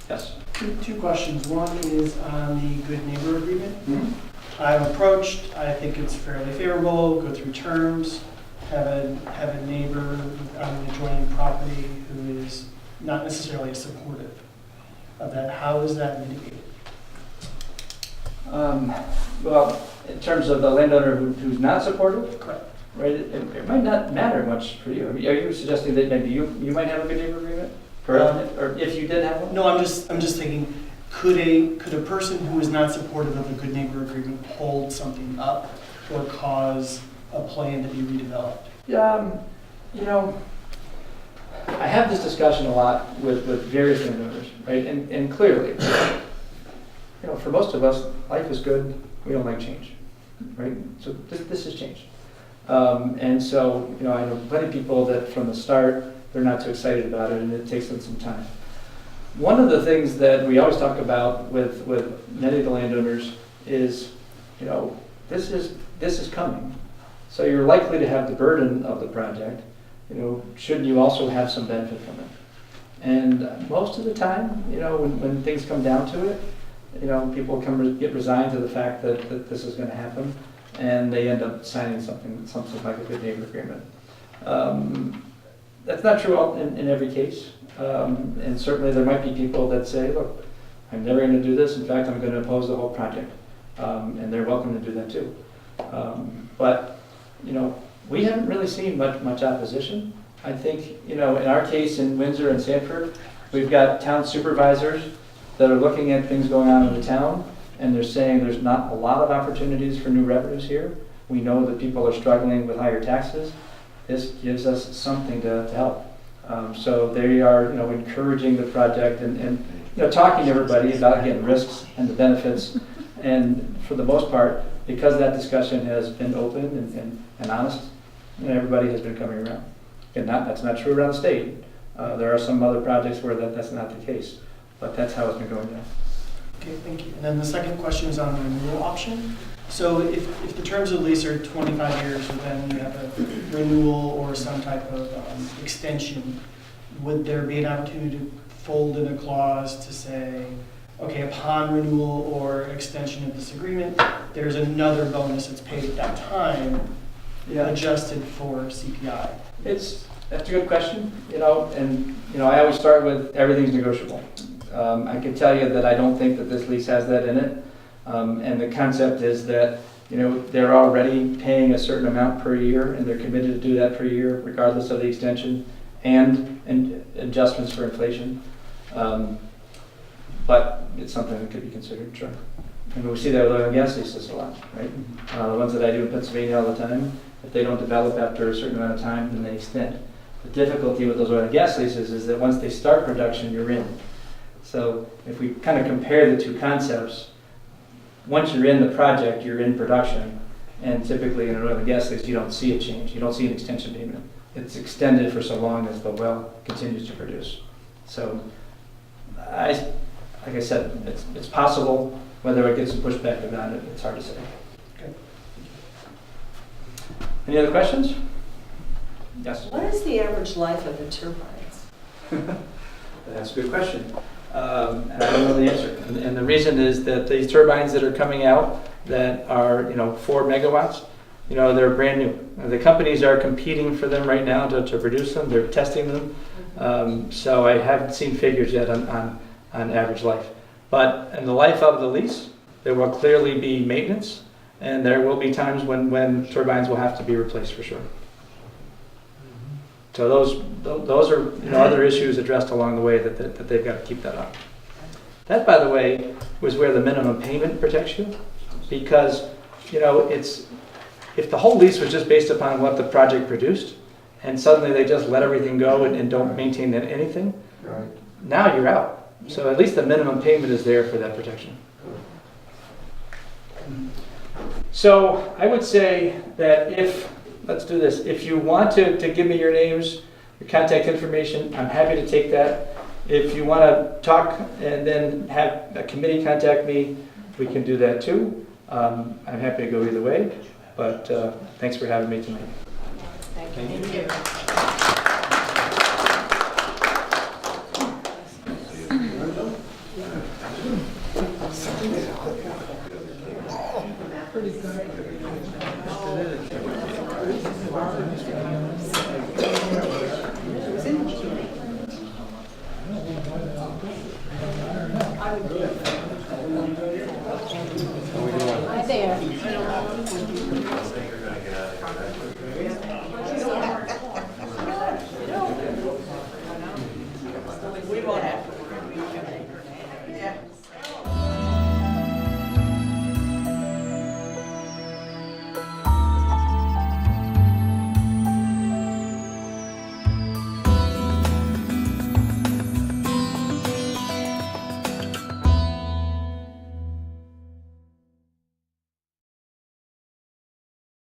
Yes? Two questions. One is on the good neighbor agreement. Mm-hmm. I've approached, I think it's fairly favorable, go through terms, have a neighbor on an adjoining property who is not necessarily supportive of that. How is that mitigated? Well, in terms of the landowner who's not supportive, Correct. right? It might not matter much for you. I mean, are you suggesting that maybe you might have a good neighbor agreement? Or if you did have one? No, I'm just thinking, could a person who is not supportive of a good neighbor agreement hold something up or cause a plan to be redeveloped? You know, I have this discussion a lot with various landowners, right? And clearly, you know, for most of us, life is good. We don't like change, right? So this has changed. And so, you know, I know plenty of people that from the start, they're not too excited about it, and it takes them some time. One of the things that we always talk about with many of the landowners is, you know, this is coming. So you're likely to have the burden of the project. You know, shouldn't you also have some benefit from it? And most of the time, you know, when things come down to it, you know, people get resigned to the fact that this is going to happen, and they end up signing something like a good neighbor agreement. That's not true in every case, and certainly there might be people that say, look, I'm never going to do this. In fact, I'm going to oppose the whole project, and they're welcome to do that too. But you know, we haven't really seen much opposition. I think, you know, in our case in Windsor and Sanford, we've got town supervisors that are looking at things going on in the town, and they're saying there's not a lot of opportunities for new revenues here. We know that people are struggling with higher taxes. This gives us something to help. So they are, you know, encouraging the project and you know, talking to everybody about getting risks and the benefits. And for the most part, because that discussion has been open and honest, you know, everybody has been coming around. And that's not true around the state. There are some other projects where that's not the case, but that's how it's been going down. Okay, thank you. And then the second question is on the renewal option. So if the terms of lease are 25 years and then you have a renewal or some type of extension, would there be an opportunity to fold in a clause to say, okay, upon renewal or extension of this agreement, there's another bonus that's paid at that time, adjusted for CPI? That's a good question, you know, and you know, I always start with everything's negotiable. I can tell you that I don't think that this lease has that in it. And the concept is that, you know, they're already paying a certain amount per year, and they're committed to do that per year, regardless of the extension and adjustments for inflation. But it's something that could be considered, sure. And we see that with oil and gas leases a lot, right? The ones that I do in Pennsylvania all the time, if they don't develop after a certain amount of time, then they extend. The difficulty with those oil and gas leases is that once they start production, you're in. So if we kind of compare the two concepts, once you're in the project, you're in production. And typically in an oil and gas lease, you don't see a change. You don't see an extension payment. It's extended for so long as the well continues to produce. So, like I said, it's possible. Whether it gets some pushback or not, it's hard to say. Okay. Any other questions? Yes? What is the average life of the turbines? That's a good question. And I don't know the answer. And the reason is that these turbines that are coming out that are, you know, 4 megawatts, you know, they're brand new. The companies are competing for them right now to produce them. They're testing them. So I haven't seen figures yet on average life. But in the life of the lease, there will clearly be maintenance, and there will be times when turbines will have to be replaced for sure. So those are, you know, other issues addressed along the way that they've got to keep that up. That, by the way, was where the minimum payment protects you, because, you know, if the whole lease was just based upon what the project produced, and suddenly they just let everything go and don't maintain anything, Right. now you're out. So at least the minimum payment is there for that protection. So I would say that let's do this. If you want to give me your names, your contact information, I'm happy to take that. If you want to talk and then have a committee contact me, we can do that too. I'm happy to go either way, but thanks for having me tonight. Thank you. I would